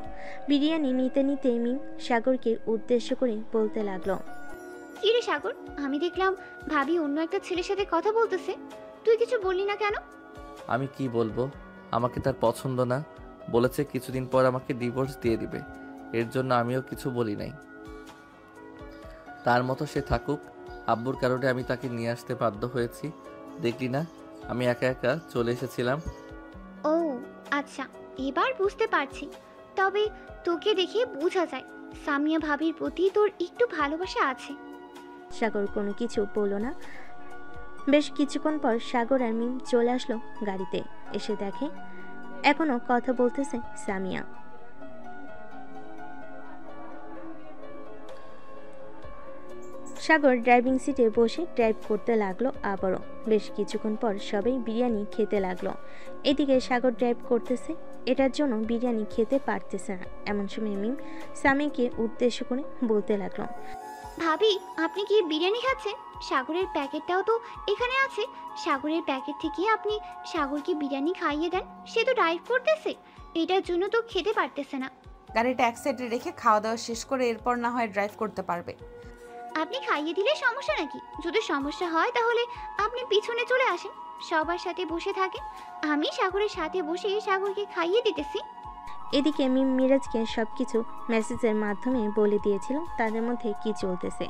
বিরিয়ানি নিতে নিতে মিম সাগরকে উদ্দেশ্য করে বলতে লাগলো, কি রে সাগর, আমি দেখলাম ভাবি অন্য একটা ছেলের সাথে কথা বলতেছে, তুই কিছু বললি না কেন? আমি কি বলবো, আমাকে তার পছন্দ না, বলেছে কিছুদিন পর আমাকে ডিভোর্স দিয়ে দিবে। এর জন্য আমিও কিছু বলি নাই। তার মতো সে থাকুক, আব্বুর কারণে আমি তাকে নিয়ে আসতে বাধ্য হয়েছি। দেখলি না আমি একা একা চলে এসেছিলাম। ও আচ্ছা, এবার বুঝতে পারছি। তবে তোকে দেখে বোঝা যায় সামিয়া ভাবির প্রতি তোর একটু ভালোবাসা আছে। সাগর কোনো কিছু বলল না। বেশ কিছুক্ষণ পর সাগর আর মিম চলে আসলো গাড়িতে। এসে দেখে এখনো কথা বলতেছে সামিয়া। সাগর ড্রাইভিং সিটে বসে ড্রাইভ করতে লাগলো আবারও। বেশ কিছুক্ষণ পর সবাই বিরিয়ানি খেতে লাগলো। এদিকে সাগর ড্রাইভ করতেছে, এটার জন্য বিরিয়ানি খেতে পারতেছে না। এমন সময় মিম সামিয়াকে উদ্দেশ্য করে বলতে লাগলো, ভাবি আপনি কি বিরিয়ানি খাচ্ছেন? সাগরের প্যাকেটটাও তো এখানে আছে, সাগরের প্যাকেট থেকে আপনি সাগরকে বিরিয়ানি খাইয়ে দেন, সে তো ড্রাইভ করতেছে, এটার জন্য তো খেতে পারতেছে না। গাড়িটা এক সাইডে রেখে খাওয়া দাওয়া শেষ করে এরপর না হয় ড্রাইভ করতে পারবে। আপনি খাইয়ে দিলে সমস্যা নাকি? যদি সমস্যা হয় তাহলে আপনি পিছনে চলে আসেন, সবার সাথে বসে থাকেন, আমি সাগরের সাথে বসে সাগরকে খাইয়ে দিতেছি। এদিকে মিম মিরাজকে সবকিছু মেসেজের মাধ্যমে বলে দিয়েছিল তাদের মধ্যে কি চলতেছে।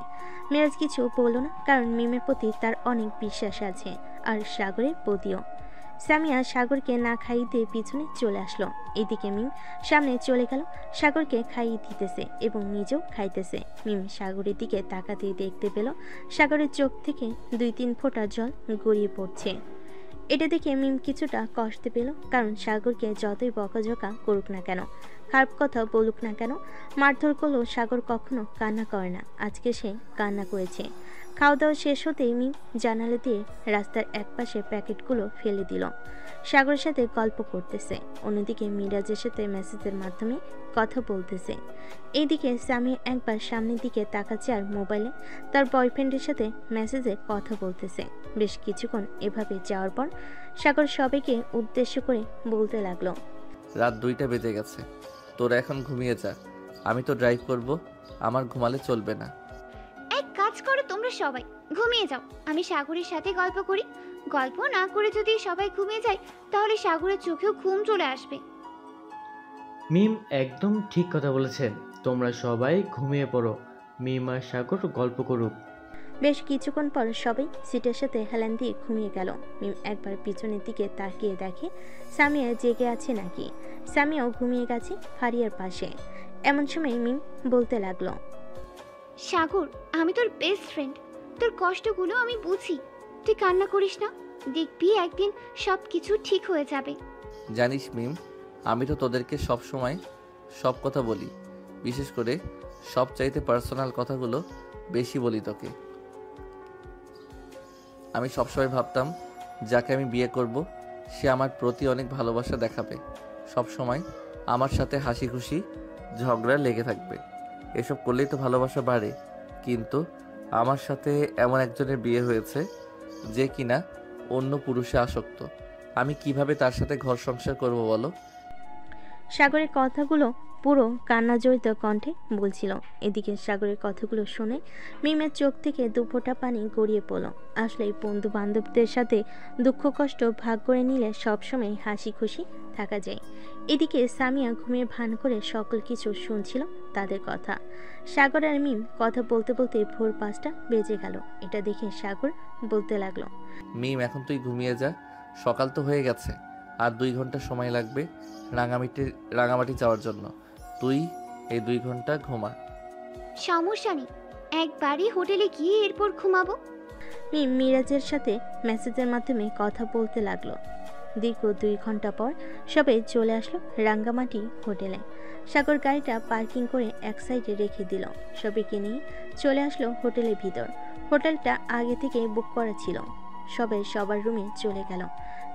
মিরাজ কিছু বলল না, কারণ মিমের প্রতি তার অনেক বিশ্বাস আছে, আর সাগরের প্রতিও। সামিয়া সাগরকে না খাইয়ে দিয়ে পিছনে চলে আসলো। এদিকে মিম সামনে চলে গেল, সাগরকে খাইয়ে দিতেছে এবং নিজেও খাইতেছে। মিম সাগরের দিকে তাকাতেই দেখতে পেল সাগরের চোখ থেকে 2-3 ফোঁটা জল গড়িয়ে পড়ছে। এটা দেখে মিম কিছুটা কষ্ট পেল, কারণ সাগরকে যতই বকাঝকা করুক না কেন, খারাপ কথা বলুক না কেন, মারধর করলেও সাগর কখনো কান্না করে না। আজকে সে কান্না করেছে। খাওয়া দাওয়া শেষ হতেই মিম জানালা দিয়ে রাস্তার একপাশে প্যাকেটগুলো ফেলে দিল। সাগরের সাথে গল্প করতেছে, অন্যদিকে মিরাজের সাথে মেসেজের মাধ্যমে কথা বলতেছে। এইদিকে সামিয়া একবার সামনের দিকে তাকাচ্ছে আর মোবাইলে তার বয়ফ্রেন্ডের সাথে মেসেজে কথা বলতেছে। বেশ কিছুক্ষণ এভাবে যাওয়ার পর সাগর সবাইকে উদ্দেশ্য করে বলতে লাগলো, রাত 2টা বেজে গেছে, তোরা এখন ঘুমিয়ে যা, আমি তো ড্রাইভ করব, আমার ঘুমালে চলবে না। এক কাজ করো তোমরা সবাই ঘুমিয়ে যাও, আমি সাগরের সাথে গল্প করি। গল্প না করে যদি সবাই ঘুমিয়ে যায় তাহলে সাগরের চোখেও ঘুম চলে আসবে। মিম একদম ঠিক কথা বলেছেন, তোমরা সবাই ঘুমিয়ে পড়ো, মিম আর সাগর গল্প করুক। বেশ কিছুক্ষণ পর সবাই সিটের সাথে হেলান দিয়ে ঘুমিয়ে গেল। মিম একবার পিছনের দিকে তাকিয়ে দেখে সামিয়া জেগে আছে নাকি। সামিয়াও ঘুমিয়ে গেছে ফারিয়ার পাশে। এমন সময় মিম বলতে লাগলো, সাগর, আমি তোর বেস্ট ফ্রেন্ড, তোর কষ্টগুলো আমি বুঝি, তুই কান্না করিস না, দেখবি একদিন সব কিছু ঠিক হয়ে যাবে। জানিস মিম, আমি তো তোদেরকে সব সময় সব কথা বলি, বিশেষ করে সবচাইতে পার্সোনাল কথাগুলো বেশি বলি তোকে। আমি সবসময় ভাবতাম যাকে আমি বিয়ে করব সে আমার প্রতি অনেক ভালোবাসা দেখাবে, সব সময় আমার সাথে হাসি খুশি ঝগড়া লেগে থাকবে। এসব করলেই তো ভালোবাসা বাড়ে। কিন্তু আমার সাথে এমন একজনের বিয়ে হয়েছে যে কিনা অন্য পুরুষে আসক্ত। আমি কিভাবে তার সাথে ঘর সংসার করব বলো? সাগরের কথাগুলো পুরো কান্নাজড়িত কণ্ঠে বলছিল। এদিকে সাগরের কথাগুলো শুনে মিমের চোখ থেকে দুফোঁটা পানি গড়িয়ে পড়ল। আসলে বন্ধু বান্ধবদের সাথে দুঃখ কষ্ট ভাগ করে নিলে সবসময় হাসি খুশি থাকা যায়। এদিকে সামিয়া ঘুমের ভান করে সকল কিছু শুনছিল তাদের কথা। সাগর আর মিম কথা বলতে বলতে ভোর 5টা বেজে গেল। এটা দেখে সাগর বলতে লাগলো, মিম, এখন তুই ঘুমিয়ে যা, সকাল তো হয়ে গেছে, আর 2 ঘন্টা সময় লাগবে রাঙামাটি যাওয়ার জন্য। তুই এই 2 ঘন্টা ঘুমা। সমস্যা নেই, একবারই হোটেলে গিয়ে এরপর ঘুমাবো। মিম মিরাজের সাথে মেসেজের মাধ্যমে কথা বলতে লাগলো। দীর্ঘ 2 ঘন্টা পর সবাই চলে আসলো রাঙ্গামাটি হোটেলে। সাগর গাড়িটা পার্কিং করে এক সাইডে রেখে দিল। সবাইকে নিয়ে চলে আসলো হোটেলের ভিতর। হোটেলটা আগে থেকেই বুক করা ছিল। সবাই সবার রুমে চলে গেল।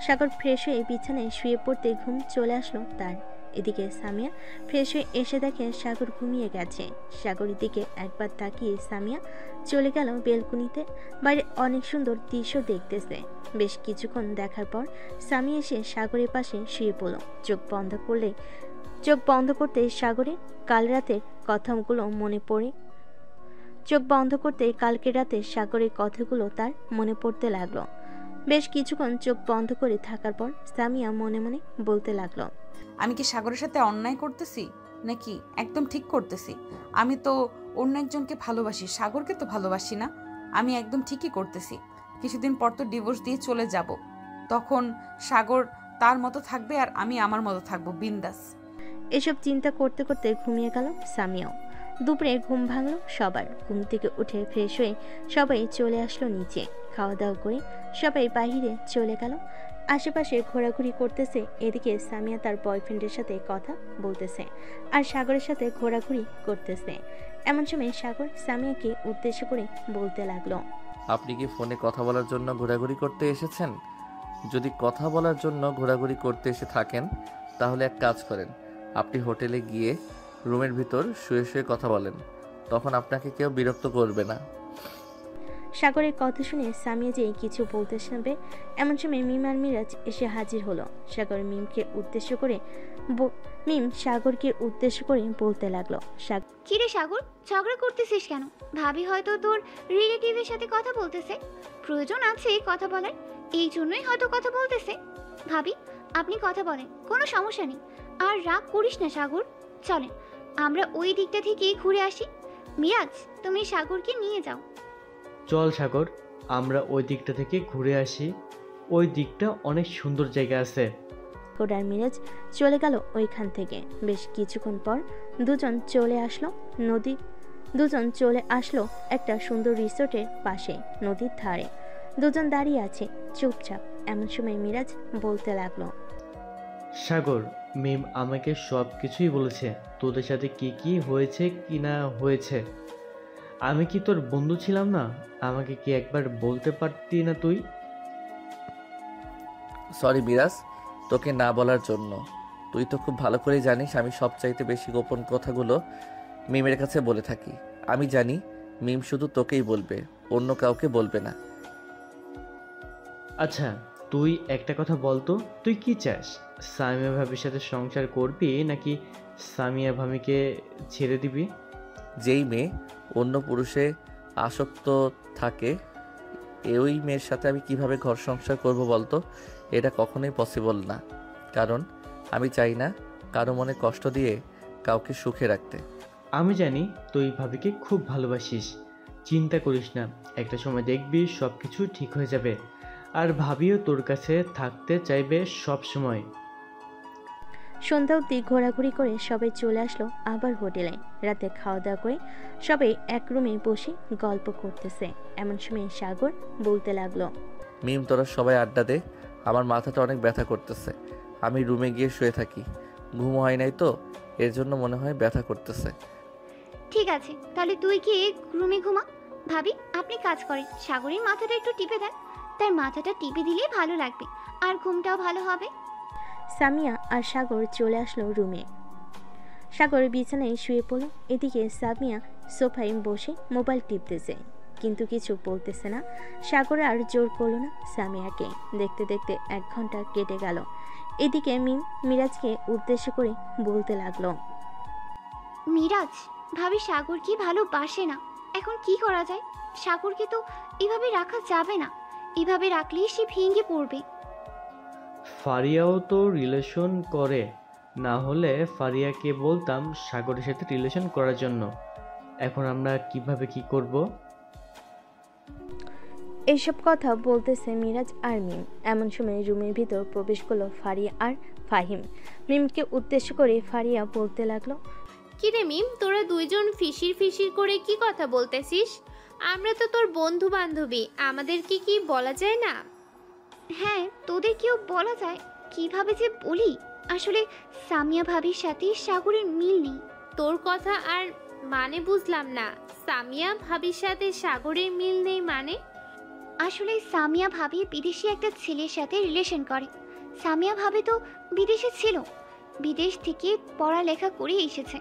সাগর ফ্রেশ হয়ে বিছানায় শুয়ে পড়তে ঘুম চলে আসলো তার। এদিকে সামিয়া ফ্রেশ হয়ে এসে দেখে সাগর ঘুমিয়ে গেছে। সাগরের দিকে একবার তাকিয়ে সামিয়া চলে গেল বেলকুনিতে। বাইরে অনেক সুন্দর দৃশ্য দেখতেছে। বেশ কিছুক্ষণ দেখার পর সামিয়া এসে সাগরের পাশে শুয়ে পড়ল। চোখ বন্ধ করতে সাগরের কাল রাতের কথাগুলো মনে পড়ে। চোখ বন্ধ করতে কালকে রাতে সাগরের কথাগুলো তার মনে পড়তে লাগলো। বেশ কিছুক্ষণ চোখ বন্ধ করে থাকার পর সামিয়া মনে মনে বলতে লাগলো, আমি কি সাগরের সাথে অন্যায় করতেছি নাকি একদম ঠিক করতেছি? আমি তো অন্য একজনকে ভালোবাসি, সাগরকে তো ভালোবাসি না। আমি একদম ঠিকই করতেছি। কিছুদিন পর তো ডিভোর্স দিয়ে চলে যাব। তখন সাগর তার মতো থাকবে আর আমি আমার মতো থাকবো, বিন্দাস। এসব চিন্তা করতে করতে ঘুমিয়ে গেল সামিয়াও। দুপুরে ঘুম ভাঙলো সবার। ঘুম থেকে উঠে ফ্রেশ হয়ে সবাই চলে আসলো নিচে। খাওয়া দাওয়া করে সবাই বাইরে চলে গেল। আশেপাশে ঘোরাঘুরি করতেছে। এদিকে সামিয়া তার বয়ফ্রেন্ডের সাথে কথা বলতেছে আর সাগরের সাথে ঘোরাঘুরি করতেছে। এমন সময় সাগর সামিয়াকে উদ্দেশ্য করে বলতে লাগলো, আপনি কি ফোনে কথা বলার জন্য ঘোরাঘুরি করতে এসেছেন? যদি কথা বলার জন্য ঘোরাঘুরি করতে এসে থাকেন তাহলে এক কাজ করেন, আপনি হোটেলে গিয়ে রুমের ভিতর শুয়ে শুয়ে কথা বলেন, তখন আপনাকে কেউ বিরক্ত করবে না। সাগরের কথা শুনে সামিয়া যে কিছু বলতে শুনবে এমন সময় মিম আর মিরাজ এসে হাজির হলো। মিম সাগরকে উদ্দেশ্য করে বলতে লাগলো, কিরে সাগর, ঝগড়া করতেছিস কেন? ভাবি হয়তো তোর রিলেটিভের সাথে কথা বলতেছে, প্রয়োজন আছে কথা বলার, এই জন্যই হয়তো কথা বলতেছে। ভাবি, আপনি কথা বলেন, কোনো সমস্যা নেই। আর রাগ করিস না সাগর, চলেন আমরা ওই দিকটা থেকে ঘুরে আসি। মিরাজ, তুমি সাগরকে নিয়ে যাও। চল সাগর, আমরা ওই দিকটা থেকে ঘুরে আসি, ওই দিকটা অনেক সুন্দর জায়গা আছে। সাগর আর মিরাজ চলে গেল ওইখান থেকে। বেশ কিছুক্ষণ পর দুজন চলে আসলো একটা সুন্দর রিসোর্টের পাশে নদীর ধারে। দুজন দাঁড়িয়ে আছে চুপচাপ। এমন সময় মিরাজ বলতে লাগলো, সাগর, মিম আমাকে সব কিছুই বলেছে, তোদের সাথে কি কি হয়েছে কি না হয়েছে। আমি কি তোর বন্ধু ছিলাম না? আমাকে কি একবার বলতে পারতি না তুই? সরি বিরাজ, তোকে না বলার জন্য। তুই তো খুব ভালো করে জানিস আমি সবচাইতে বেশি গোপন কথাগুলো মিমের কাছে বলে থাকি। আমি জানি মিম শুধু তোকেই বলবে, অন্য কাউকে বলবে না। আচ্ছা, তুই একটা কথা বলতো, তুই কি চাস? সামিয়া ভাবির সাথে সংসার করবি নাকি সামিয়া ভাবিকে ছেড়ে দিবি? যেই মেয়ে অন্য পুরুষে আসক্ত থাকে ওই মেয়ের সাথে আমি কিভাবে ঘর সংসার করব বলতো? এটা কখনোই পসিবল না, কারণ আমি চাই না কারো মনে কষ্ট দিয়ে কাউকে সুখে রাখতে। আমি জানি তুই ভাবিকে খুব ভালোবাসিস, চিন্তা করিস না, একটা সময় দেখবি সব কিছু ঠিক হয়ে যাবে। আর ভাবিও তোর কাছে থাকতে চাইবে সব সময়। সন্ধ্যা অবধি ঘোরাঘুরি করে সবাই চলে আসলো আবার হোটেলে। রাতে খাওয়া দাওয়া করে সবাই এক রুমে বসে গল্প করতেছে। এমন সময় সাগর বলতে লাগলো, মিম, তোরা সবাই আড্ডা দে, আমার মাথাটা অনেক ব্যথা করতেছে। আমি রুমে গিয়ে শুয়ে থাকি, ঘুম হয় নাই তো এর জন্য মনে হয় ব্যথা করতেছে। ঠিক আছে, তাহলে তুই কি রুমে ঘুমা। ভাবি, আপনি কাজ করেন, সাগরের মাথাটা একটু টিপে দেন, তার মাথাটা টিপে দিলে ভালো লাগবে। আর ঘুমটাও ভালো হবে। সামিয়া আর সাগর চলে আসলো রুমে। সাগর বিছানায় শুয়ে পড়ল। এদিকে সামিয়া সোফায় বসে মোবাইল টিপতেছে, কিন্তু কিছু বলতেছে না। সাগর আর জোর করলো না সামিয়াকে। দেখতে দেখতে 1 ঘন্টা কেটে গেল। এদিকে মিম মিরাজকে উদ্দেশ্য করে বলতে লাগলো, মিরাজ, ভাবি সাগর কি ভালোবাসে না, এখন কি করা যায়? সাগরকে তো এভাবে রাখা যাবে না, এভাবে রাখলেই সে ভেঙে পড়বে। ফারিয়াও তো রিলেশন করে, না হলে ফারিয়াকে বলতাম সাগরের সাথে রিলেশন করার জন্য। এখন আমরা কিভাবে কি করব? এইসব কথা বলতেছে মিরাজ আর মিম। এমন সময় রুমের ভিতর প্রবেশ করলো ফারিয়া আর ফাহিম। মিমকে উদ্দেশ্য করে ফারিয়া বলতে লাগলো, কিরে মিম, তোরা দুইজন ফিসির ফিসির করে কি কথা বলতেছিস? আমরা তো তোর বন্ধু বান্ধবী, আমাদের কি বলা যায় না? হ্যাঁ, তোদের কেউ বলা যায়, কিভাবে যে বলি। আসলে সামিয়া ভাবির সাথে সাগরের মিল নেই। তোর কথা আর মানে বুঝলাম না। সামিয়া ভাবির সাথে সাগরের মিল নেই মানে? আসলে সামিয়া ভাবি বিদেশি একটা ছেলের সাথে রিলেশন করে। সামিয়া ভাবি তো বিদেশে ছিল, বিদেশ থেকে পড়ালেখা করে এসেছে।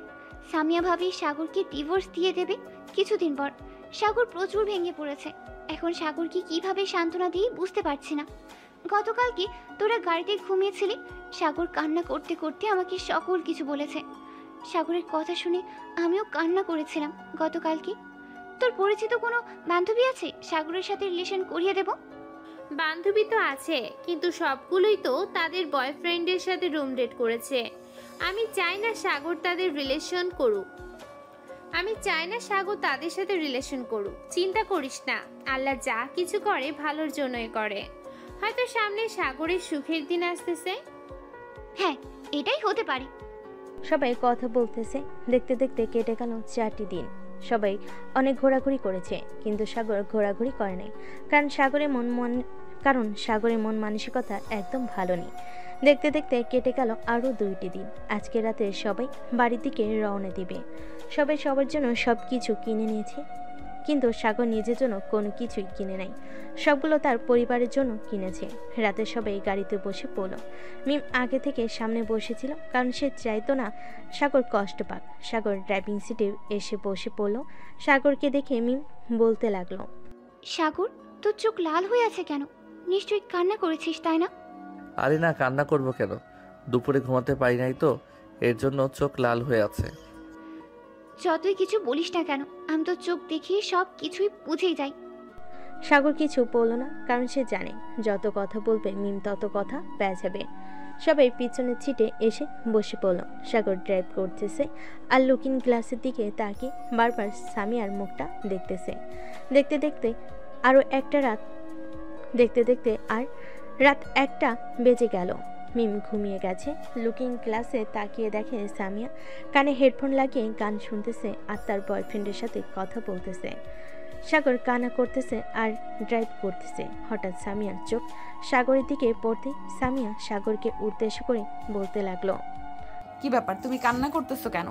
সামিয়া ভাবি সাগরকে ডিভোর্স দিয়ে দেবে কিছুদিন পর। সাগর প্রচুর ভেঙে পড়েছে। এখন সাগরকে কিভাবে সান্ত্বনা দিই বুঝতে পারছি না। গতকালকে তোরা গাড়িতে ঘুমিয়েছিলি, সাগর কান্না করতে করতে আমাকে সকল কিছু বলেছে। সাগরের কথা শুনে আমিও কান্না করেছিলাম গতকালকে। তোর পরিচিত কোনো বান্ধবী আছে সাগরের সাথে রিলেশন করিয়ে দেব? বান্ধবী তো আছে, কিন্তু সবগুলোই তো তাদের বয়ফ্রেন্ডের সাথে রুম ডেট করেছে। আমি চাই না সাগর তাদের সাথে রিলেশন করুক। চিন্তা করিস না, আল্লাহ যা কিছু করে ভালোর জন্যই করে। হয়তো সামনে সাগরের সুখের দিন আসতেছে। হ্যাঁ, এটাই হতে পারে। সবাই কথা বলতেছে। দেখতে দেখতে কেটে গেল 4টি দিন। সবাই অনেক ঘোরাঘুরি করেছে, কিন্তু সাগর ঘোরাঘুরি করে নাই। কারণ সাগরের মন মানসিকতা একদম ভালো নেই। দেখতে দেখতে কেটে গেল আরও 2টি দিন। আজকে রাতে সবাই বাড়ির দিকে রওনা দিবে। সবাই সবার জন্য সব কিছু কিনে নিয়েছে, কিন্তু সাগর নিজের জন্য কোনো কিছুই কিনে নাই। সবগুলো তার পরিবারের জন্য কিনেছে। রাতে সবাই গাড়িতে বসে পড়ল। মিম আগে থেকে সামনে বসেছিল, কারণ সে চাইতো না সাগর কষ্ট পাক। সাগর ড্রাইভিং সিটে এসে বসে পড়ল। সাগরকে দেখে মিম বলতে লাগলো, সাগর, তোর চোখ লাল হয়ে আছে কেন? নিশ্চয়ই কান্না করেছিস, তাই না? আরে না, কান্না করব কেন? দুপুরে ঘুমাতে পারি নাই তো, এর জন্য চোখ লাল হয়ে আছে। যতই কিছু বলিস না কেন, আমি তো চোখ দেখিয়ে সব কিছুই বুঝেই যাই। সাগর কিছু বলল না, কারণ সে জানে যত কথা বলবে মিম তত কথা পেঁচাবে। সবাই পিছনের সিটে এসে বসে পড়ল। সাগর ড্রাইভ করতেছে আর লুকিং গ্লাসের দিকে তাকিয়ে বারবার সামিয়ার মুখটা দেখতেছে। দেখতে দেখতে রাত 1টা বেজে গেল। মিম ঘুমিয়ে গেছে। লুকিং গ্লাসে তাকিয়ে দেখে সামিয়া কানে হেডফোন লাগিয়ে গান শুনতেছে আর তার বয়ফ্রেন্ডের সাথে কথা বলতেছে। সাগর কান্না করতেছে আর ড্রাইভ করতেছে। হঠাৎ সামিয়ার চোখ সাগরের দিকে পড়তে সামিয়া সাগরকে উদ্দেশ্য করে বলতে লাগলো, কি ব্যাপার, তুমি কান্না করতেছো কেন?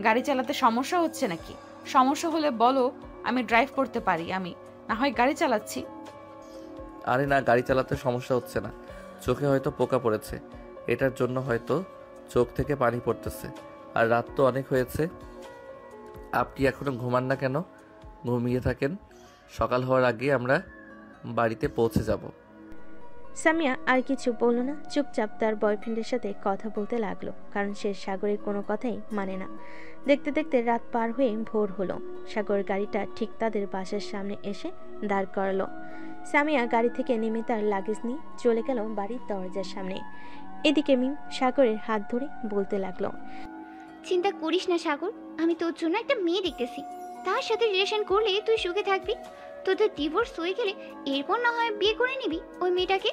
গাড়ি চালাতে সমস্যা হচ্ছে নাকি? সমস্যা হলে বলো, আমি ড্রাইভ করতে পারি, আমি না হয় গাড়ি চালাচ্ছি। আরে না, গাড়ি চালাতে সমস্যা হচ্ছে না, চোখে হয়তো পোকা পড়েছে, এটার জন্য হয়তো চোখ থেকে পানি পড়তেছে। আর রাত তো অনেক হয়েছে। আপনি এখনো ঘুমান না কেন? ঘুমিয়ে থাকেন, সকাল হওয়ার আগে আমরা বাড়িতে পৌঁছে যাব। সামিয়া আর কিছু বলল না, চুপচাপ তার বয়ফ্রেন্ডের সাথে কথা বলতে লাগলো, কারণ সে সাগরের কোনো কথাই মানে না। দেখতে দেখতে রাত পার হয়ে ভোর হলো। সাগর গাড়িটা ঠিক তাদের বাসার সামনে এসে দাঁড় করালো। সামিয়া গাড়ি থেকে নেমে তার লাগেজ নিয়ে চলে গেল বাড়ির দরজার সামনে। এদিকে মিম সাগরের হাত ধরে বলতে লাগলো, চিন্তা করিস না সাগর, আমি তোর জন্য একটা মেয়ে দেখতেছি। তার সাথে রিলেশন করলে তুই সুখে থাকবি। তোদের ডিভোর্স হয়ে গেলে এরপর না হয় বিয়ে করে নিবি ওই মেয়েটাকে।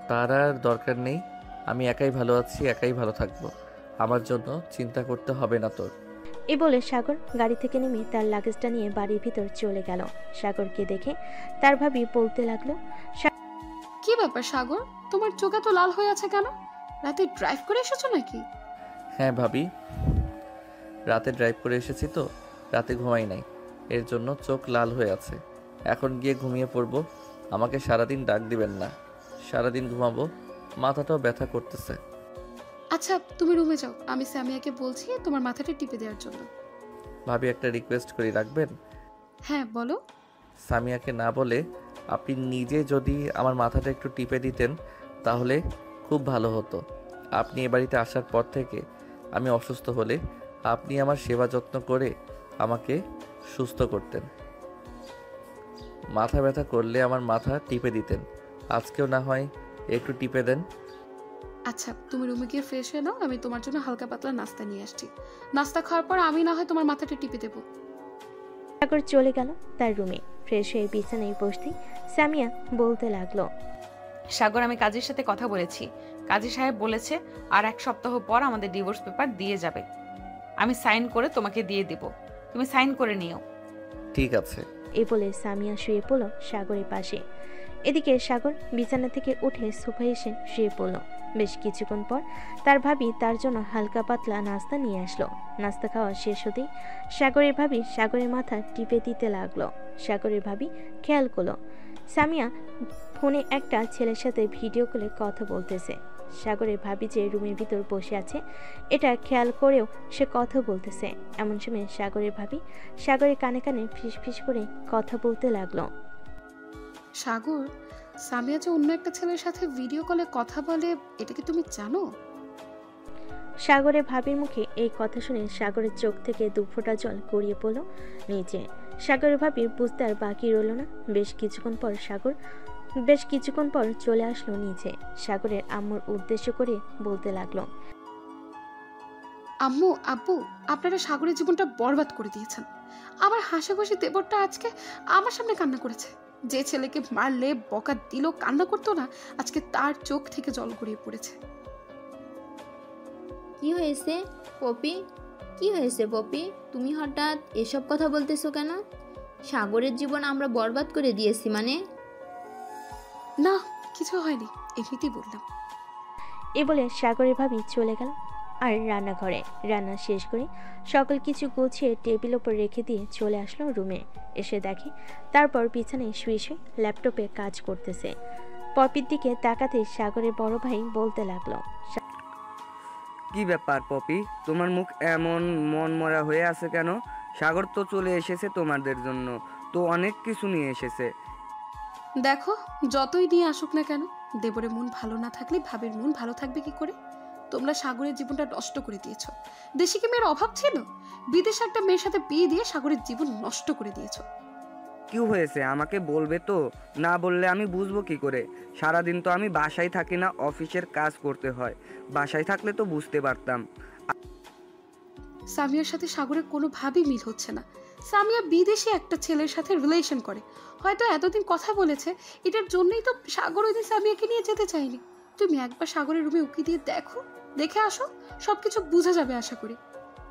তার আর দরকার নেই, আমি একাই ভালো আছি, একাই ভালো থাকবো। আমার জন্য চিন্তা করতে হবে না তোর। এ বলে সাগর গাড়ি থেকে নেমে তার লাগেজটা নিয়ে বাড়ির ভিতর চলে গেল। সাগরকে দেখে তার ভাবি বলতে লাগলো, কি ব্যাপার সাগর, তোমার চোখ এত লাল হয়ে আছে কেন? রাতে ড্রাইভ করে এসেছো নাকি? হ্যাঁ ভাবি, রাতে ড্রাইভ করে এসেছি তো, রাতে ঘুমাই নাই, এর জন্য চোখ লাল হয়ে আছে। এখন গিয়ে ঘুমিয়ে পড়বো। আমাকে সারাদিন ডাক দিবেন না, সারাদিন ঘুমাবো, মাথাটাও ব্যথা করতেছে। আচ্ছা তুমি রুমে যাও, আমি সামিয়াকে বলছি তোমার মাথাটা টিপে দেওয়ার জন্য। ভাবি একটা রিকোয়েস্ট করি, রাখবেন? হ্যাঁ বলো। সামিয়াকে না বলে আপনি নিজে যদি আমার মাথাটা একটু টিপে দিতেন তাহলে খুব ভালো হতো। আপনি এ বাড়িতে আসার পর থেকে আমি অসুস্থ হলে আপনি আমার সেবা যত্ন করে আমাকে সুস্থ করতেন। মাথা ব্যথা করলে আমার মাথা টিপে দিতেন। আজকেও না হয় একটু টিপে দেন। আচ্ছা তুমি রুমে গিয়ে ফ্রেশ হয়ে নাও, আমি তোমার জন্য হালকা পাতলা নাস্তা নিয়ে আসছি। নাস্তা খাওয়ার পর আমি না হয় তোমার মাথাটা টিপে দেবো। সাগর চলে গেল তার রুমে। ফ্রেশ হয়ে বিছানায় বসতেই সামিয়া বলতে লাগলো, সাগর, আমি কাজীর সাথে কথা বলেছি। কাজী সাহেব বলেছে আর 1 সপ্তাহ পর আমাদের ডিভোর্স পেপার দিয়ে যাবে। আমি সাইন করে তোমাকে দিয়ে দিব, তুমি সাইন করে নিও। ঠিক আছে। এই বলে সামিয়া শুয়ে পড়ল সাগরের পাশে। এদিকে সাগর বিছানা থেকে উঠে সোফায় এসে শুয়ে পড়ল। বেশ কিছুক্ষণ পর তার ভাবি তার জন্য হালকা পাতলা নাস্তা নিয়ে আসলো। নাস্তা খাওয়া শেষ হতেই সাগরের ভাবি সাগরের মাথা টিপে দিতে লাগলো। সাগরের ভাবি খেয়াল করলো সামিয়া ফোনে একটা ছেলের সাথে ভিডিও কলে কথা বলতেছে। সাগরের ভাবি যে রুমের ভিতর বসে আছে এটা খেয়াল করেও সে কথা বলতেছে। এমন সময় সাগরের ভাবি সাগরের কানে কানে ফিসফিস করে কথা বলতে লাগলো, সাগর, সামিয়া যে অন্য একটা ছেলের সাথে ভিডিও কলে কথা বলে এটা কি তুমি জানো? সাগরের ভাবির মুখে এই কথা শুনে সাগরের চোখ থেকে 2 ফোঁটা জল গড়িয়ে পড়ল নিচে। সাগরের ভাবির বুঝতে আর বাকি রইল না। বেশ কিছুক্ষণ পর চলে আসলো নিচে। সাগরের আম্মুর উদ্দেশ্য করে বলতে লাগলো, আম্মু, আব্বু, আপনারা সাগরের জীবনটা বরবাদ করে দিয়েছেন। আমার হাসাখুশি দেবরটা আজকে আমার সামনে কান্না করেছে। যে ছেলেকে মারলে বকা দিল কান্না করতো না, আজকে তার চোখ থেকে জল গড়িয়ে পড়েছে। কি হয়েছে পপি? কি হয়েছে পপি? তুমি হঠাৎ এসব কথা বলতেছো কেন? সাগরের জীবন আমরা বরবাদ করে দিয়েছি মানে? না, কিছু হয়নি, এমনিতেই বললাম। এ বলে সাগরের ভাবি চলে গেল আর রান্নাঘরে। রান্না শেষ করে সকল কিছু গুছিয়ে টেবিল ওপর রেখে দিয়ে চলে আসলো রুমে। এসে দেখে তারপর বিছানায় শুয়ে শুয়ে ল্যাপটপে কাজ করতেছে। পপির দিকে তাকাতে সাগরের বড় ভাই বলতে লাগলো, কি ব্যাপার পপি, তোমার মুখ এমন মনমরা হয়ে আছে কেন? সাগর তো চলে এসেছে তোমাদের জন্য, তো অনেক কিছু নিয়ে এসেছে। দেখো, যতই নিয়ে আসুক না কেন, দেবরের মন ভালো না থাকলে ভাবির মন ভালো থাকবে কি করে? তোমরা সাগরের জীবনটা নষ্ট করে দিয়েছো। দেশে কি মেয়ের অভাব ছিল? বিদেশে একটা মেয়ের সাথে বিয়ে দিয়ে সাগরের জীবন নষ্ট করে দিয়েছো। কি হয়েছে আমাকে বলবে তো? না বললে আমি বুঝবো কি করে? সারাদিন তো আমি বাসায় থাকি না, অফিসের কাজ করতে হয়। বাসায় থাকলে তো বুঝতে পারতাম। সামিয়ার সাথে সাগরের কোনোভাবেই মিল হচ্ছে না। সামিয়া বিদেশে একটা ছেলের সাথে রিলেশন করে, হয়তো এতদিন কথা বলেছে, এটার জন্যই তো সাগর ওই দিন সামিয়াকে নিয়ে যেতে চাইনি। তুমি একবার সাগরের রুমে উকি দিয়ে দেখে আসো, সবকিছু বোঝা যাবে আশা করি।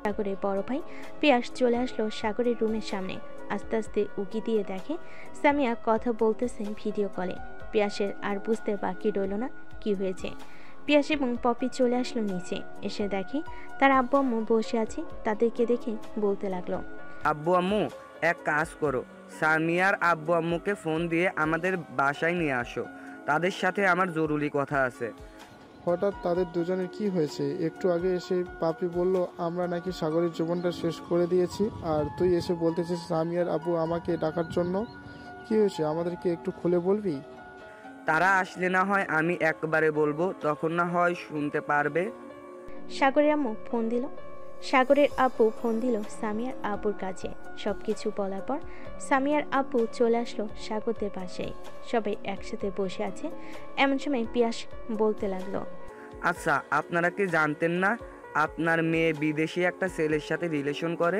সাগরের বড় ভাই পিয়াস চলে আসলো সাগরের রুমের সামনে। আস্তে আস্তে উকি দিয়ে দেখে সামিয়া কথা বলতেছে ভিডিও কলে। পিয়াসের আর বুঝতে বাকি রইল না কি হয়েছে। পিয়াস এবং পপি চলে আসলো নিচে। এসে দেখে তার আব্বু আম্মু বসে আছে। তাদেরকে দেখে বলতে লাগলো, আব্বু আম্মু, এক কাজ করো, সামিয়ার আব্বু আম্মুকে ফোন দিয়ে আমাদের বাসায় নিয়ে আসো। তাদের সাথে আমার জরুরি কথা আছে। হঠাৎ তাদের দুজনের কি হয়েছে? একটু আগে এসে পাপি বলল আমরা নাকি সাগরের জীবনটা শেষ করে দিয়েছি, আর তুই এসে বলতেছিস সামিয়ার আব্বু আমাকে ডাকার জন্য। কি হয়েছে আমাদেরকে একটু খুলে বলবি? তারা আসলে না হয় আমি একবারে বলবো, তখন না হয় শুনতে পারবে। সাগরের আব্বু ফোন দিল সামিয়ার আব্বুর কাছে। সবকিছু বলার পর সামিয়ার আব্বু চলে আসলো সাগরদের পাশে। সবাই একসাথে বসে আছে। এমন সময় পিয়াস বলতে লাগলো, আচ্ছা, আপনারা কি জানতেন না আপনার মেয়ে বিদেশি একটা ছেলের সাথে রিলেশন করে?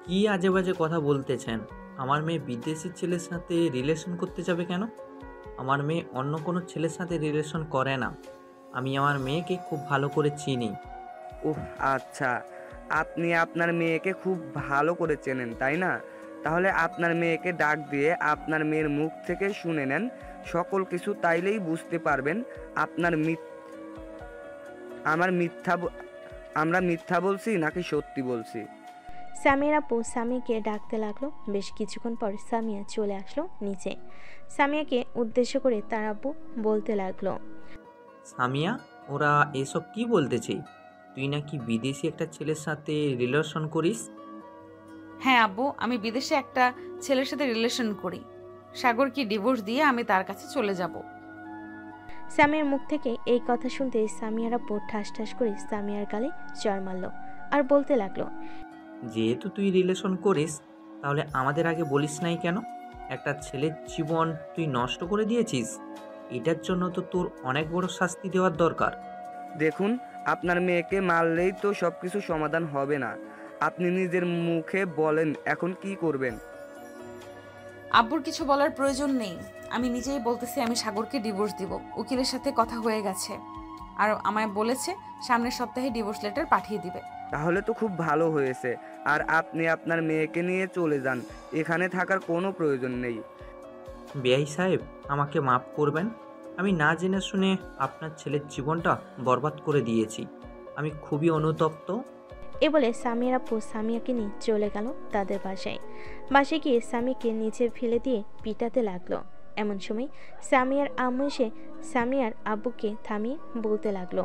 কি আজে বাজে কথা বলতেছেন? আমার মেয়ে বিদেশি ছেলের সাথে রিলেশন করতে যাবে কেন? আমার মেয়ে অন্য কোনো ছেলের সাথে রিলেশন করে না। আমি আমার মেয়েকে খুব ভালো করে চিনি। ওহ আচ্ছা, আপনি আপনার মেয়েকে খুব ভালো করে চেনেন তাই না? তাহলে আপনার মেয়েকে ডাক দিয়ে আপনার মেয়ের মুখ থেকে শুনে নেন সকল কিছু, তাইলেই বুঝতে পারবেন আমরা মিথ্যা বলছি নাকি সত্যি বলছি। সামিয়ার আপু সামিয়াকে ডাকতে লাগলো। বেশ কিছুক্ষণ পর সামিয়া চলে আসলো নিচে। সামিয়াকে উদ্দেশ্য করে তার আব্বু বলতে লাগলো, সামিয়া, ওরা এসব কি বলতেছে? তুই নাকি বিদেশি একটা ছেলের সাথে রিলেশন করিস? হ্যাঁ আব্বু, আমি বিদেশে একটা ছেলের সাথে রিলেশন করি। সাগরকে ডিভোর্স দিয়ে আমি তার কাছে চলে যাব। সামিয়ার মুখ থেকে এই কথা শুনতে সামিয়ার আপু ঠাস ঠাস করে সামিয়ার গালে চড় মারল আর বলতে লাগলো, যেহেতু তুই রিলেশন করিস, তাহলে আমাদের আগে বলিস নাই কেন? একটা ছেলের জীবন তুই নষ্ট করে দিয়েছিস। এটার জন্য তো তোর অনেক বড় শাস্তি দেওয়ার দরকার। দেখুন, আপনার মেয়েকে মারলেই তো সব কিছু সমাধান হবে না। আপনি নিজের মুখে বলেন এখন কি করবেন। আব্বুর কিছু বলার প্রয়োজন নেই, আমি নিজেই বলতেছি আমি সাগরকে ডিভোর্স দিব। উকিলের সাথে কথা হয়ে গেছে আর আমায় বলেছে সামনের সপ্তাহে ডিভোর্স লেটার পাঠিয়ে দিবে। তাহলে তো খুব ভালো হয়েছে। আর আপনি আপনার মেয়েকে নিয়ে চলে যান, এখানে থাকার কোনো প্রয়োজন নেই। বেআই সাহেব, আমাকে মাফ করবেন। আমি না জেনে শুনে আপনার ছেলের জীবনটা বরবাদ করে দিয়েছি। আমি খুবই অনুতপ্ত। এ বলে সামিয়ার আপু সামিয়াকে নিয়ে চলে গেল তাদের বাসায়। বাসায় গিয়ে সামিয়াকে নিচে ফেলে দিয়ে পিটাতে লাগলো। এমন সময় সামিয়ার আম্মু এসে সামিয়ার আব্বুকে থামিয়ে বলতে লাগলো,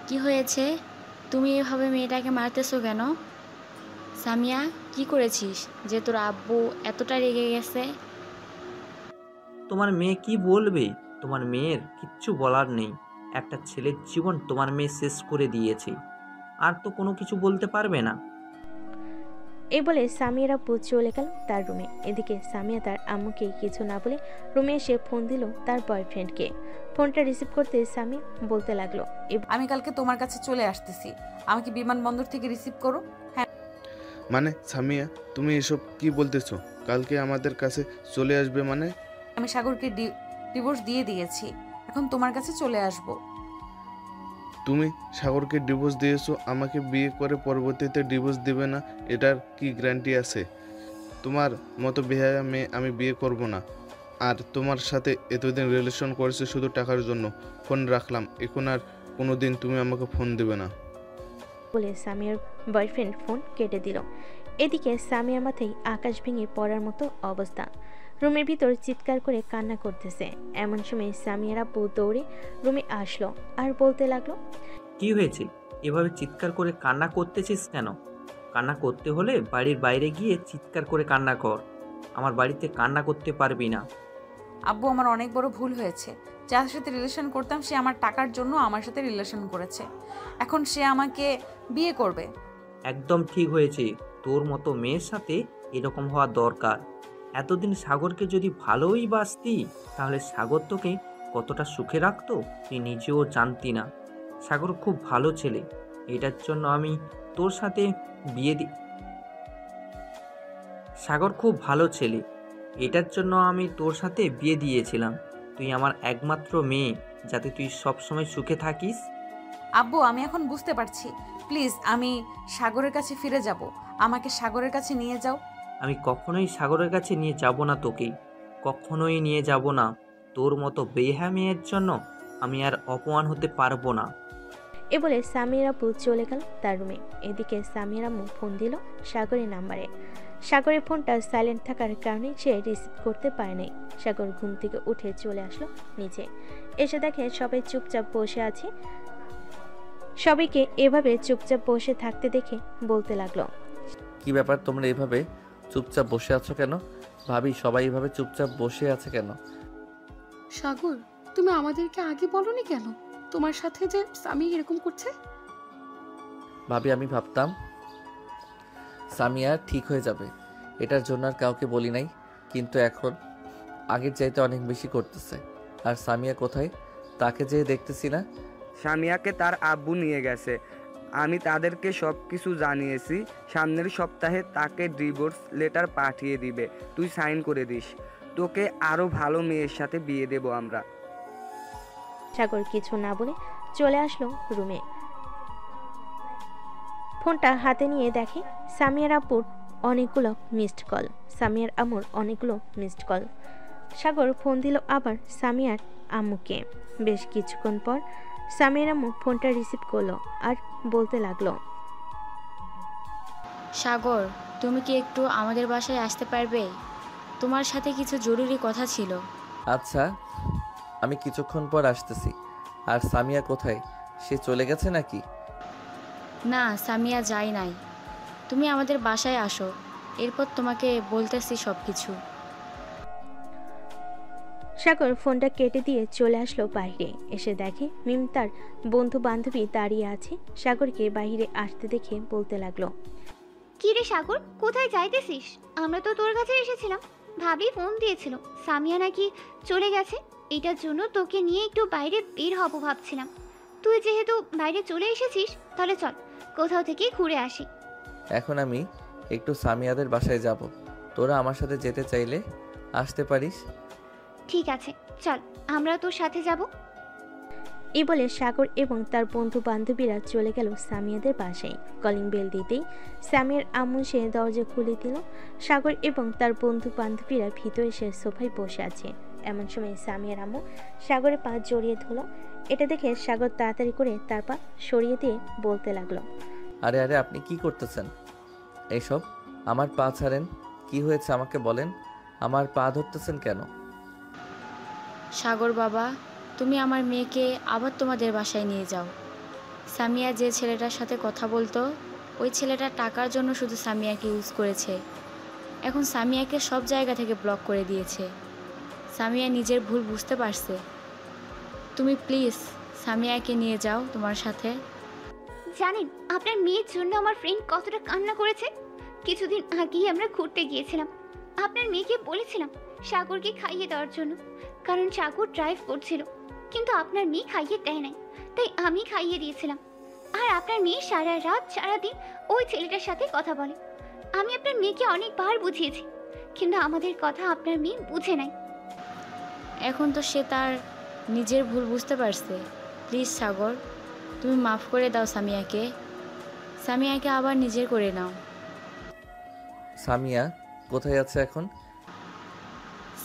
কি হয়েছে? তুমি এভাবে মেয়েটাকে মারতেছো কেন? সামিয়া, কি করেছিস যে তোর আব্বু এতটা রেগে গেছে? তোমার মেয়ে কি বলবে? তোমার মেয়ের কিচ্ছু বলার নেই। একটা ছেলের জীবন তোমার মেয়ে শেষ করে দিয়েছে, আর তো কোনো কিছু বলতে পারবে না। এই বলে সামিয়ার আপু চলে গেল তার রুমে। এদিকে সামিয়া তার আম্মুকে কিছু না বলে রুমে এসে ফোন দিল তার বয়ফ্রেন্ডকে। ফোনটা রিসিভ করতে সামিয়া বলতে লাগলো, আমি কালকে তোমার কাছে চলে আসতেছি, আমাকে বিমানবন্দর থেকে রিসিভ করো। হ্যাঁ। মানে সামিয়া, তুমি এসব কি বলতেছো? কালকে আমাদের কাছে চলে আসবে মানে? আমি সাগরকে ডিভোর্স দিয়ে দিয়েছি, এখন তোমার কাছে চলে আসব। তুমি সাগরকে ডিভোর্স দিয়েছো, আমাকে বিয়ে করে পরবর্তীতে ডিভোর্স দিবে না, এটার কি গ্যারান্টি আছে? তোমার মতো বেহায়া মেয়ে আমি বিয়ে করব না। আর তোমার সাথে এতদিন রিলেশন করেছে শুধু টাকার জন্য। ফোন রাখলাম, এখন আর কোনোদিন তুমি আমাকে ফোন দেবে না বলে সামিয়ার বয়ফ্রেন্ড ফোন কেটে দিল। এদিকে সামিয়ার মাথায় আকাশ ভেঙে পড়ার মতো অবস্থা। রুমের ভিতর চিৎকার করে কান্না করতেছে। এমন সময় সামিয়ার আপু দৌড়ে রুমে আসলো আর বলতে লাগলো, কি হয়েছে? এভাবে চিৎকার করে কান্না করতেছিস কেন? কান্না করতে হলে বাড়ির বাইরে গিয়ে চিৎকার করে কান্না কর। আমার বাড়িতে কান্না করতে পারবি না। আব্বু, আমার অনেক বড় ভুল হয়েছে। যার সাথে রিলেশন করতাম সে আমার টাকার জন্য আমার সাথে রিলেশন করেছে, এখন সে আমাকে বিয়ে করবে। একদম ঠিক হয়েছে। তোর মতো মেয়ের সাথে এরকম হওয়া দরকার। এতদিন সাগরকে যদি ভালোই বাসতি, তাহলে সাগর তোকে কতটা সুখে রাখতো তুই নিজেও জানতি না। সাগর খুব ভালো ছেলে, এটার জন্য আমি তোর সাথে বিয়ে দি সাগর খুব ভালো ছেলে, এটার জন্য আমি তোর সাথে বিয়ে দিয়েছিলাম। তুই আমার একমাত্র মেয়ে, যাতে তুই সবসময় সুখে থাকিস। আব্বু, আমি এখন বুঝতে পারছি। প্লিজ, আমি সাগরের কাছে ফিরে যাব, আমাকে সাগরের কাছে নিয়ে যাও। আমি কখনোই সাগরের কাছে নিয়ে যাব না তোকে, কখনোই নিয়ে যাব না। তোর মতো বেহা মেয়ের জন্য আমি আর অপমান হতে পারবো না। এ বলে সামিয়ার আপু চলে গেল তার রুমে। এদিকে সামিয়ার আম্মু ফোন দিল সাগরের নাম্বারে। সাগরের ফোনটা সাইলেন্ট থাকার কারণে সে রিসিভ করতে পারে নাই। সাগর ঘুম থেকে উঠে চলে আসলো নিচে। এসে দেখে সবাই চুপচাপ বসে আছে। সবাইকে এভাবে চুপচাপ বসে থাকতে দেখে বলতে লাগলো, কি ব্যাপার, তোমরা এভাবে চুপচাপ বসে আছো কেন? ভাবি, সবাই এভাবে চুপচাপ বসে আছে কেন? সাগর, তুমি আমাদেরকে আগে বলনি কেন তোমার সাথে যে সামি এরকম করছে? ভাবি, আমি ভাবতাম সামিয়া ঠিক হয়ে যাবে, এটার জন্য আর কাউকে বলি নাই, কিন্তু এখন আগের চাইতে অনেক বেশি করতেছে। আর সামিয়া কোথায়, তাকে যে দেখতেছি না। সামিয়াকে তার আব্বু নিয়ে গেছে, আমি তাদেরকে সব কিছু জানিয়েছি। সামনের সপ্তাহে তাকে ডিভোর্স লেটার পাঠিয়ে দিবে, তুই সাইন করে দিস। তোকে আরো ভালো মেয়ের সাথে বিয়ে দেব আমরা। সাগর কিছু না বলে চলে আসলো রুমে। ফোনটা হাতে নিয়ে দেখে সামিয়ার আপুর অনেকগুলো মিসড কল, সামিয়ার আম্মুর অনেকগুলো মিসড কল। সাগর ফোন দিল আবার সামিয়ার আম্মুকে। বেশ কিছুক্ষণ পর সামিয়ার আম্মু ফোনটা রিসিভ করলো আর বলতে লাগলো, সাগর, তুমি কি একটু আমাদের বাসায় আসতে পারবে? তোমার সাথে কিছু জরুরি কথা ছিল। আচ্ছা, আমি কিছুক্ষণ পর আসতেছি। আর সামিয়া কোথায়? সে চলে গেছে নাকি? না, সামিয়া যায় নাই। তুমি আমাদের বাসায় আসো, এরপর তোমাকে বলতেছি সব কিছু। সাগর ফোনটা কেটে দিয়ে চলে আসলো বাইরে। এসে দেখে মিম তার বন্ধু বান্ধবী দাঁড়িয়ে আছে। সাগরকে বাইরে আসতে দেখে বলতে লাগলো, কি রে সাগর, কোথায় যাইতেছিস? আমরা তো তোর কাছে এসেছিলাম। ভাবি ফোন দিয়েছিল সামিয়া নাকি চলে গেছে, এটার জন্য তোকে নিয়ে একটু বাইরে বের হব ভাবছিলাম। তুই যেহেতু বাইরে চলে এসেছিস, তাহলে চল কোথাও থেকে ঘুরে আসি। এখন আমি একটু সামিয়াদের বাসায় যাব। তোরা আমার সাথে যেতে চাইলে আসতে পারিস। ঠিক আছে, চল আমরা তোর সাথে যাব। এই বলে সাগর এবং তার বন্ধু বান্ধবীরা চলে গেল সামিয়াদের বাসায়। কলিং বেল দিতেই সামিয়ার আম্মু সে দরজা খুলে দিল। সাগর এবং তার বন্ধু বান্ধবীরা ভিতরে এসে সোফায় বসে আছে। এমন সময় সামিয়ার আম্মু সাগরের পা জড়িয়ে ধরল। এটা দেখে সাগর তাড়াতাড়ি করে তার পা সরিয়ে দিয়ে বলতে লাগলো, আরে আরে, আপনি কি করতেছেন এইসব? আমার পা ছাড়েন। কি হয়েছে আমাকে বলেন, আমার পা ধরতেছেন কেন? সাগর বাবা, তুমি আমার মেয়েকে আবার তোমাদের বাসায় নিয়ে যাও। সামিয়া যে ছেলেটার সাথে কথা বলতো, ওই ছেলেটা টাকার জন্য শুধু সামিয়াকে ইউজ করেছে। এখন সামিয়াকে সব জায়গা থেকে ব্লক করে দিয়েছে। সামিয়া নিজের ভুল বুঝতে পারছে। তুমি প্লিজ সামিয়াকে নিয়ে যাও তোমার সাথে। জানেন আপনার মেয়ের জন্য আমার ফ্রেন্ড কতটা কান্না করেছে? কিছুদিন আগেই আমরা ঘুরতে গিয়েছিলাম। আপনার মেয়েকে বলেছিলাম সাগরকে খাইয়ে দেওয়ার জন্য, কারণ সাগর ড্রাইভ করছিল, কিন্তু আপনার মেয়ে খাইয়ে দেয় নাই, তাই আমি খাইয়ে দিয়েছিলাম। আর আপনার মেয়ে সারা রাত সারাদিন ওই ছেলেটার সাথে কথা বলে। আমি আপনার মেয়েকে অনেকবার বুঝিয়েছি, কিন্তু আমাদের কথা আপনার মেয়ে বুঝে নাই। এখন তো সে তার নিজের ভুল বুঝতে পারছে। প্লিজ সাগর, তুমি মাফ করে দাও সামিয়াকে। সামিয়াকে আবার নিজের করে নাও। সামিয়া কোথায় আছে এখন?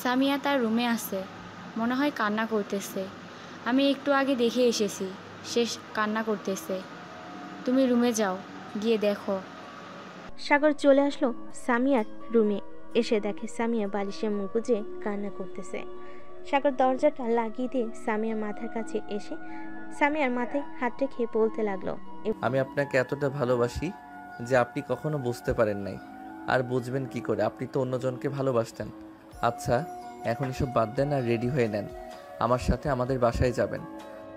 সামিয়া তার রুমে আছে, মনে হয় কান্না করতেছে। আমি একটু আগে দেখে এসেছি, সে কান্না করতেছে। তুমি রুমে যাও, গিয়ে দেখো। সাগর চলে আসলো সামিয়ার রুমে। এসে দেখে সামিয়া বালিশে মুখ গুজে কান্না করতেছে। সাগর দরজাটা লাগিয়ে দিয়ে সামিয়ার মাথার কাছে এসে সামিয়ার মাথায় হাত রেখে বলতে লাগলো, আমি আপনাকে এতটা ভালোবাসি যে আপনি কখনো বুঝতে পারেন নাই। আর বুঝবেন কি করে? আপনি তো অন্যজনকে ভালোবাসতেন। আচ্ছা, এখন এসব বাদ দেন আর রেডি হয়ে নেন, আমার সাথে আমাদের বাসায় যাবেন।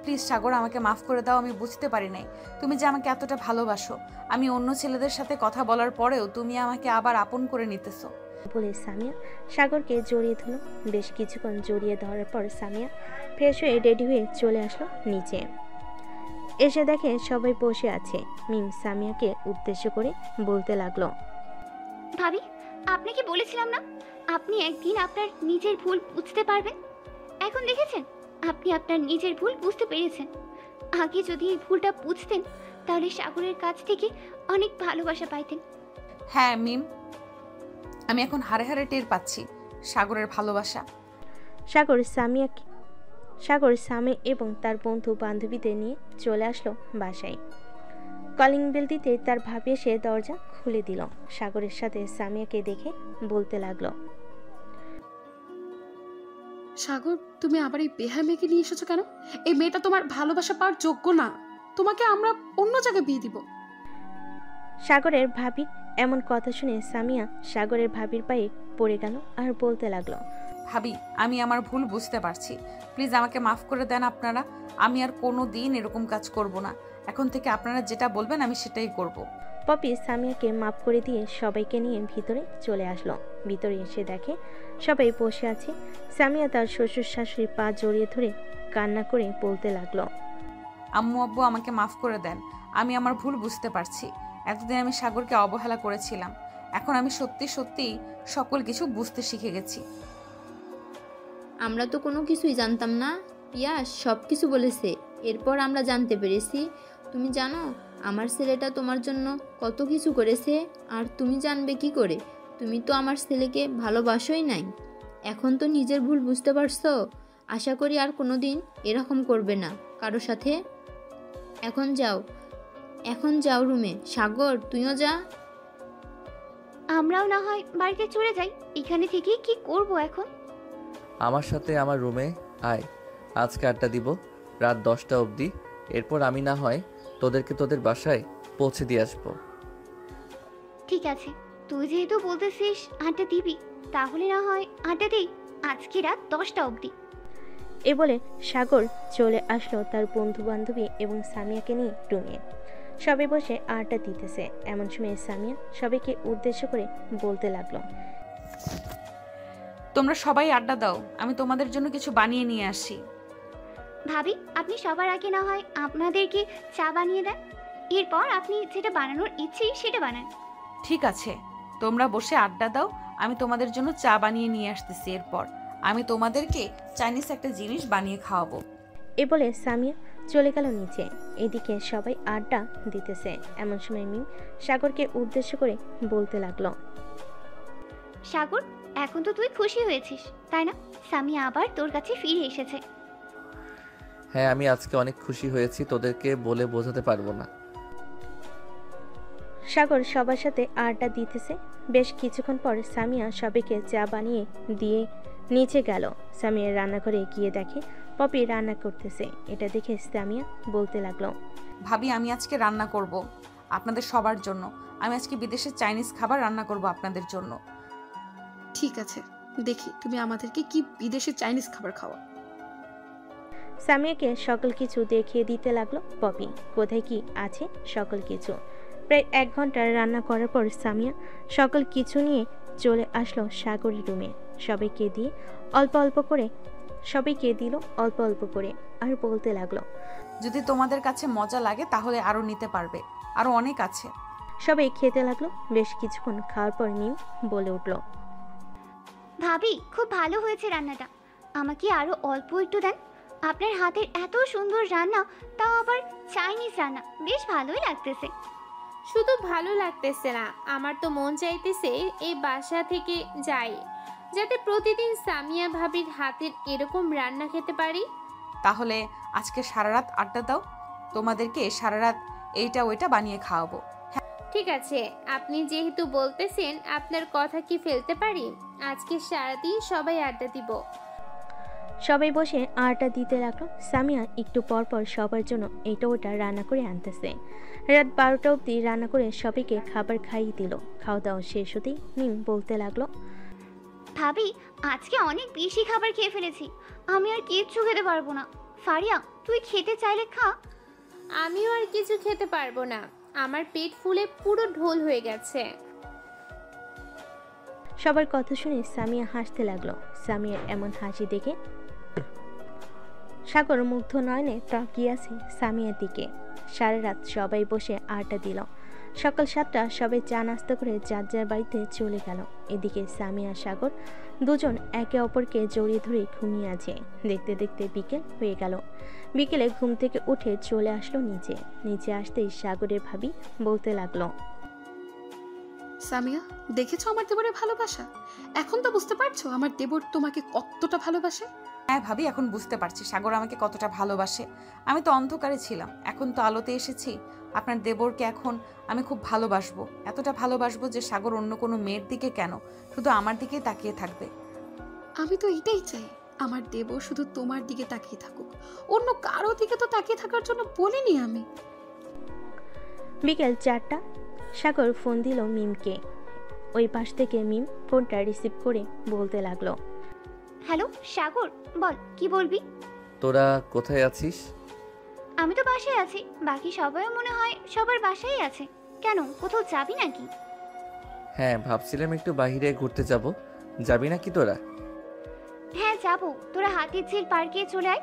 প্লিজ সাগর, আমাকে মাফ করে দাও। আমি বুঝতে পারি নাই তুমি যে আমাকে এতটা ভালোবাসো। আমি অন্য ছেলেদের সাথে কথা বলার পরেও তুমি আমাকে আবার আপন করে নিতেছো। বলে সামিয়া সাগরকে জড়িয়ে ধরল। বেশ কিছুক্ষণ জড়িয়ে ধরার পর সামিয়া ফ্রেশ হয়ে রেডি হয়ে চলে আসলো নিচে। এসে দেখে সবাই বসে আছে। মিম সামিয়াকে উদ্দেশ্য করে বলতে লাগলো, ভাবি, আপনাকে বলেছিলাম না আপনি একদিন আপনার নিজের ভুল বুঝতে পারবেন। এখন দেখেছেন আপনি আপনার নিজের ভুল বুঝতে পেরেছেন। আগে যদি এই ভুলটা বুঝতেন, তাহলে সাগরের কাছ থেকে অনেক ভালোবাসা পাইতেন। হ্যাঁ মিম, আমি এখন হাড়ে হাড়ে টের পাচ্ছি সাগরের ভালোবাসা। সাগর সামি এবং তার বন্ধু বান্ধবীদের নিয়ে চলে আসলো বাসায়। কলিং বেল দিতে তার ভাবি এসে দরজা খুলে দিল। সাগরের সাথে সামিয়াকে দেখে বলতে লাগলো, সাগর, তুমি আবার এই বেহা মেয়েকে নিয়ে এসেছো কেন? এই মেয়েটা তোমার ভালোবাসা পাওয়ার যোগ্য না। তোমাকে আমরা অন্য জায়গায় বিয়ে দিব। সাগরের ভাবি এমন কথা শুনে সামিয়া সাগরের ভাবির পায়ে পড়ে গেল আর বলতে লাগলো, ভাবি, আমি আমার ভুল বুঝতে পারছি। প্লিজ আমাকে মাফ করে দেন আপনারা। আমি আর কোনো দিন এরকম কাজ করব না। এখন থেকে আপনারা যেটা বলবেন আমি সেটাই করব। পপি সামিয়াকে মাফ করে দিয়ে সবাইকে নিয়ে ভিতরে চলে আসলো। ভিতরে এসে দেখে সবাই বসে আছে। সামিয়া তার শ্বশুর শাশুড়ির পা জড়িয়ে ধরে কান্না করে বলতে লাগলো, আম্মু আব্বু, আমাকে মাফ করে দেন। আমি আমার ভুল বুঝতে পারছি। এতদিন আমি সাগরকে অবহেলা করেছিলাম। এখন আমি সত্যি সত্যি সকল কিছু বুঝতে শিখে গেছি। আমরা তো কোনো কিছুই জানতাম না। পিয়াস সব কিছু বলেছে, এরপর আমরা জানতে পেরেছি। তুমি জানো আমার ছেলেটা তোমার জন্য কত কিছু করেছে, আর তুমি জানবে কি করে? তুমি তো আমার ছেলেকে ভালোবাসোই নাই। এখন তো নিজের ভুল বুঝতে পারছো। আশা করি আর কোনো দিন এরকম করবে না কারো সাথে। এখন যাও রুমে। সাগর, তুইও যা। আমরাও না হয় বাড়িতে চলে যাই। এখানে থেকে কি করব এখন? আমার সাথে আমার রুমে আয়, আজকে আড্ডা দিব রাত 10টা অবধি। এরপর আমি না হয় তোদেরকে তোদের বাসায় পৌঁছে দিয়ে আসবো। ঠিক আছে, তুই যেহেতু বলতেছিস আড্ডা দিবি, তাহলে না হয় আড্ডা দিই আজকে রাত 10টা অবধি। এ বলে সাগর চলে আসলো তার বন্ধু বান্ধবী এবং সামিয়াকে নিয়ে রুমে। সবাই বসে আড্ডা দিতেছে। এমন সময় সামিয়া সবাইকে উদ্দেশ্য করে বলতে লাগলো, তোমরা সবাই আড্ডা দাও, আমি তোমাদের জন্য কিছু বানিয়ে নিয়ে আসি। ভাবি, আপনি সবার আগে না হয় আপনাদেরকে চা বানিয়ে দেন, এরপর আপনি যেটা বানানোর ইচ্ছে সেটা বানান। ঠিক আছে, তোমরা বসে আড্ডা দাও, আমি তোমাদের জন্য চা বানিয়ে নিয়ে আসতেছি। এরপর আমি তোমাদেরকে চাইনিজ একটা জিনিস বানিয়ে খাওয়াবো। এ বলে সামিয়া চলে গেল নিচে। এদিকে সবাই আড্ডা দিতেছে। এমন সময় মিম সাগরকে উদ্দেশ্য করে বলতে লাগলো, সাগর, এখন তো তুই খুশি হয়েছিস তাই না? সামিয়া আবার তোর কাছে ফিরে এসেছে। হ্যাঁ, আমি আজকে অনেক খুশি হয়েছি, তোদেরকে বলে বোঝাতে পারবো না। সাগর সবার সাথে আড্ডা দিতেছে। বেশ কিছুক্ষণ পর সামিয়া সবাইকে চা বানিয়ে দিয়ে নিচে গেল। সামিয়া রান্নাঘরে গিয়ে দেখে পপি রান্না করতেছে। এটা দেখে সামিয়া বলতে লাগলো, ভাবি, আমি আজকে রান্না করব আপনাদের সবার জন্য। আমি আজকে বিদেশের চাইনিজ খাবার রান্না করব আপনাদের জন্য। ঠিক আছে, দেখি তুমি আমাদেরকে কি বিদেশি চাইনিজ খাবার খাওয়া। সামিয়াকে সকল কিছু দেখিয়ে দিতে লাগলো পপি, কোথায় কি আছে সকল কিছু। প্রায় 1 ঘন্টা রান্না করার পর সামিয়া সকল কিছু নিয়ে চলে আসলো সাগরের রুমে। সবাইকে দিল অল্প অল্প করে আর বলতে লাগলো, যদি তোমাদের কাছে মজা লাগে তাহলে আরো নিতে পারবে, আরো অনেক আছে। সবাই খেতে লাগলো। বেশ কিছুক্ষণ খাওয়ার পর মিম বলে উঠল, ভাবি, খুব ভালো হয়েছে রান্নাটা, আমাকে আরো অল্প একটু দেন। আপনার হাতের এত সুন্দর রান্না, তাও আবার চাইনিজ রান্না, বেশ ভালোই লাগতেছে। শুধু ভালো লাগতেছে না, আমার তো মন চাইতেছে এই বাসা থেকে যাই, যাতে প্রতিদিন সামিয়া ভাবির হাতের এরকম রান্না খেতে পারি। তাহলে আজকে সারা রাত আড্ডা দাও, তোমাদেরকে সারা রাত এইটা ওইটা বানিয়ে খাওয়াবো। ঠিক আছে, আপনি যেহেতু বলতেছেন, আপনার কথা কি ফেলতে পারি? আজকে সারাদিন সবাই আড্ডা দিব। সবাই বসে আড্ডা দিতে লাগলো। সামিয়া একটু পর পর সবার জন্য এটা ওটা রান্না করে আনতেছে। রাত 12টা অবধি রান্না করে সবাইকে খাবার খাইয়ে দিল। খাওয়া দাওয়া শেষ হতেই মিম বলতে লাগলো, ভাবি, আজকে অনেক বেশি খাবার খেয়ে ফেলেছি, আমি আর কিচ্ছু খেতে পারবো না। ফারিয়া, তুই খেতে চাইলে খা। আমিও আর কিছু খেতে পারবো না, আমার পেট ফুলে পুরো ঢোল হয়ে গেছে। সবার কথা শুনে সামিয়া হাসতে লাগলো। সামিয়ার এমন হাসি দেখে সাগর মুগ্ধ নয়নে তাকিয়ে আছে সামিয়ার দিকে। সারা রাত সবাই বসে আড্ডা দিল। সকাল 7টা সবাই চা নাস্তা করে যার যার বাড়িতে চলে গেল। এদিকে সামিয়া সাগর দুজন একে অপরকে জড়িয়ে ধরে ঘুমিয়ে আছে। দেখতে দেখতে বিকেল হয়ে গেল। বিকেলে ঘুম থেকে উঠে চলে আসলো নিচে আসতেই সাগরের ভাবি বলতে লাগলো, সামিয়া, দেখেছো আমার দেবরের ভালোবাসা? এখন তো বুঝতে পারছো আমার দেবর তোমাকে কতটা ভালোবাসে? হ্যাঁ ভাবি, এখন বুঝতে পারছি সাগর আমাকে কতটা ভালোবাসে। আমি তো অন্ধকারে ছিলাম, এখন তো আলোতে এসেছি। আপনার দেবরকে এখন আমি খুব ভালোবাসবো, এতটা ভালোবাসবো যে সাগর অন্য কোনো মেয়ের দিকে কেন, শুধু আমার দিকেই তাকিয়ে থাকবে। আমি তো এটাই চাই, আমার দেবর শুধু তোমার দিকে তাকিয়ে থাকুক, অন্য কারো দিকে তো তাকিয়ে থাকার জন্য বলিনি আমি। বিকেল 4টা সাগর ফোন দিল মিমকে। ওই পাশ থেকে মিম ফোনটা রিসিভ করে বলতে লাগলো, হ্যালো সাগর, বল কি বলবি? তোরা কোথায় আছিস? আমি তো বাসায় আছি, বাকি সবাইও মনে হয় সবার বাসায় আছে। কেন, কোথাও যাবি নাকি? হ্যাঁ, ভাবছিলাম একটু বাইরে ঘুরতে যাব, যাবি নাকি তোরা? হ্যাঁ যাবো, তোরা হাতির ঝিল পার্কে চলে আয়,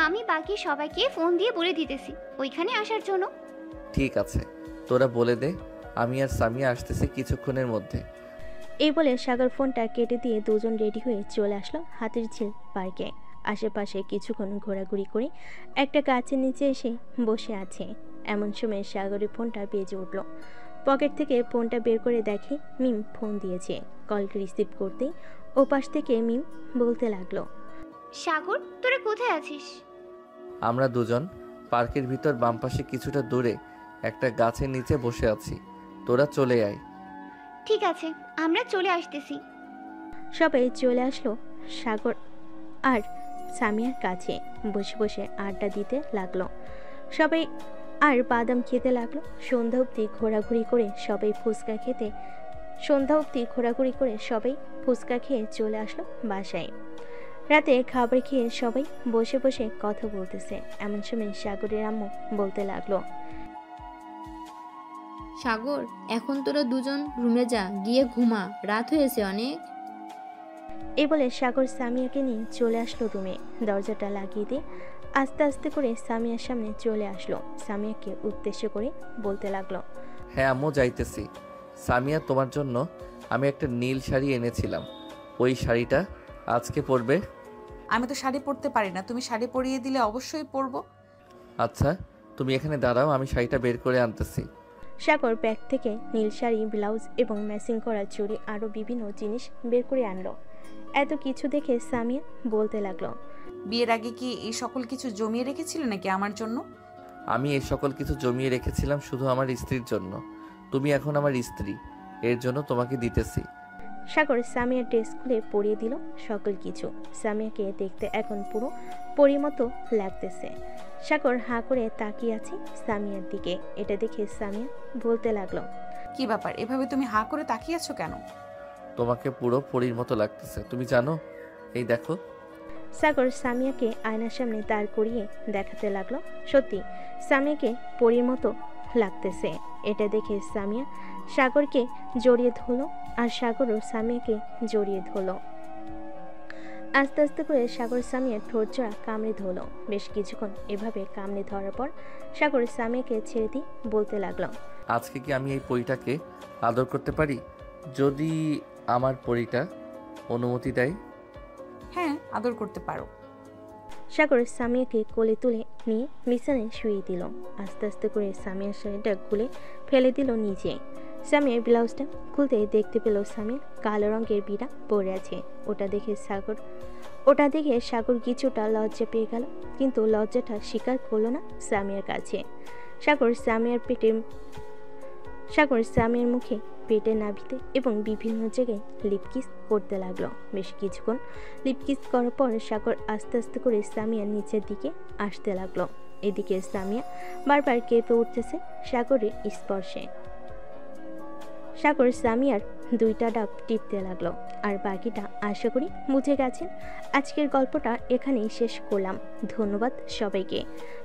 আমি বাকি সবাইকে ফোন দিয়ে বলে দিতেছি ওইখানে আসার জন্য। ঠিক আছে, তোরা বলে দে, আমি আর সামিয়া আসতেছি কিছুক্ষণের মধ্যে। এই বলে সাগর ফোনটা কেটে দিয়ে দুজন রেডি হয়ে চলে আসলো হাতির ঝিল পার্কে। আশেপাশে কিছুক্ষণ ঘোরাঘুরি করে একটা গাছের নিচে এসে বসে আছে। এমন সময় সাগরের ফোনটা বেজে উঠল। পকেট থেকে ফোনটা বের করে দেখে মিম ফোন দিয়েছে। কল রিসিভ করতেই ওপাশ থেকে মিম বলতে লাগলো, সাগর, তোরা কোথায় আছিস? আমরা দুজন পার্কের ভিতর বাম পাশে কিছুটা দূরে একটা গাছের নিচে বসে আছি, তোরা চলে আয়। ঠিক আছে, আমরা চলে আসতেছি। সবাই চলে আসলো সাগর আর সামিয়ার কাছে। বসে বসে আড্ডা দিতে লাগলো সবাই, আর বাদাম খেতে লাগলো। সন্ধ্যা অবধি ঘোরাঘুরি করে সবাই ফুচকা খেয়ে চলে আসলো বাসায়। রাতে খাবার খেয়ে সবাই বসে বসে কথা বলতেছে। এমন সময় সাগরের আম্মু বলতে লাগলো, সাগর, এখন তোরা দুজন রুমে যা, গিয়ে ঘুমা, রাত হয়েছে অনেক। এই বলে সাগর সামিয়াকে নিয়ে চলে আসলো রুমে। দরজাটা লাগিয়ে দিয়ে আস্তে আস্তে করে সামিয়ার সামনে চলে আসলো। সামিয়াকে উদ্দেশ্য করে বলতে লাগলো, হ্যাঁ আম্মু, যাইতেছি। সামিয়া, তোমার জন্য আমি একটা নীল শাড়ি এনেছিলাম, ওই শাড়িটা আজকে পরবে। আমি তো শাড়ি পরতে পারি না, তুমি শাড়ি পরিয়ে দিলে অবশ্যই পরবো। আচ্ছা, তুমি এখানে দাঁড়াও, আমি শাড়িটা বের করে আনতেছি। সাগর ব্যাগ থেকে নীল শাড়ি, ব্লাউজ এবং ম্যাচিং করা চুড়ি আরও বিভিন্ন জিনিস বের করে আনলো। এত কিছু দেখে সামিয়া বলতে লাগলো, বিয়ের আগে কি এই সকল কিছু জমিয়ে রেখেছিল নাকি আমার জন্য? আমি এই সকল কিছু জমিয়ে রেখেছিলাম শুধু আমার স্ত্রীর জন্য। তুমি এখন আমার স্ত্রী, এর জন্য তোমাকে দিতেছি। সাগর সামিয়ার ড্রেস খুলে পরিয়ে দিল সকল কিছু। সামিয়াকে দেখতে এখন পুরো পরিমতো লাগতেছে। সাগর হাঁ করে তাকিয়ে আছে সামিয়ার দিকে। এটা দেখে সামিয়া বলতে লাগলো, কি ব্যাপার, এভাবে তুমি হাঁ করে তাকিয়ে আছো কেন? তোমাকে পুরো পরীর মতো লাগতেছে, তুমি জানো? এই দেখো। সাগর সামিয়াকে আয়নার সামনে দাঁড় করিয়ে দেখাতে লাগলো। সত্যি সামিয়াকে পরীর মতো লাগতেছে। এটা দেখে সামিয়া সাগরকে জড়িয়ে ধরলো, আর সাগরও সামিয়াকে জড়িয়ে ধরলো। আস্তে আস্তে করে সাগর সামিয়ার ঠোঁট জোড়া কামড়ে ধরলো। বেশ কিছুক্ষণ এভাবে কামড়ে ধরার পর সাগর সামিয়াকে ছেড়ে দিয়ে বলতে লাগলো, আজকে কি আমি এই পরীটাকে আদর করতে পারি, যদি আমার পরীটা অনুমতি দেয়? হ্যাঁ, আদর করতে পারো। সাগর সামিয়াকে কোলে তুলে নিয়ে বিছানায় শুয়ে দিল। আস্তে আস্তে করে সামিয়ার শাড়িটা খুলে ফেলে দিল নিচে। সামিয়ার ব্লাউজটা খুলতে দেখতে পেল সামিয়া কালো রঙের বিড়া পরে আছে। ওটা দেখে সাগর কিছুটা লজ্জা পেয়ে গেল, কিন্তু লজ্জাটা স্বীকার করলো না সামিয়ার কাছে। সাগর সামিয়ার মুখে, পেটে, নাভিতে এবং বিভিন্ন জায়গায় লিপকিস করতে লাগলো। বেশ কিছুক্ষণ লিপকিস করার পর সাগর আস্তে আস্তে করে সামিয়ার নিচের দিকে আসতে লাগলো। এদিকে সামিয়া বারবার কেঁপে উঠতেছে সাগরের স্পর্শে। সাগর সামিয়ার দুইটা ডাব টিপতে লাগলো। আর বাকিটা আশা করি বুঝে গেছেন। আজকের গল্পটা এখানেই শেষ করলাম। ধন্যবাদ সবাইকে।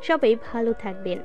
সবাই ভালো থাকবেন।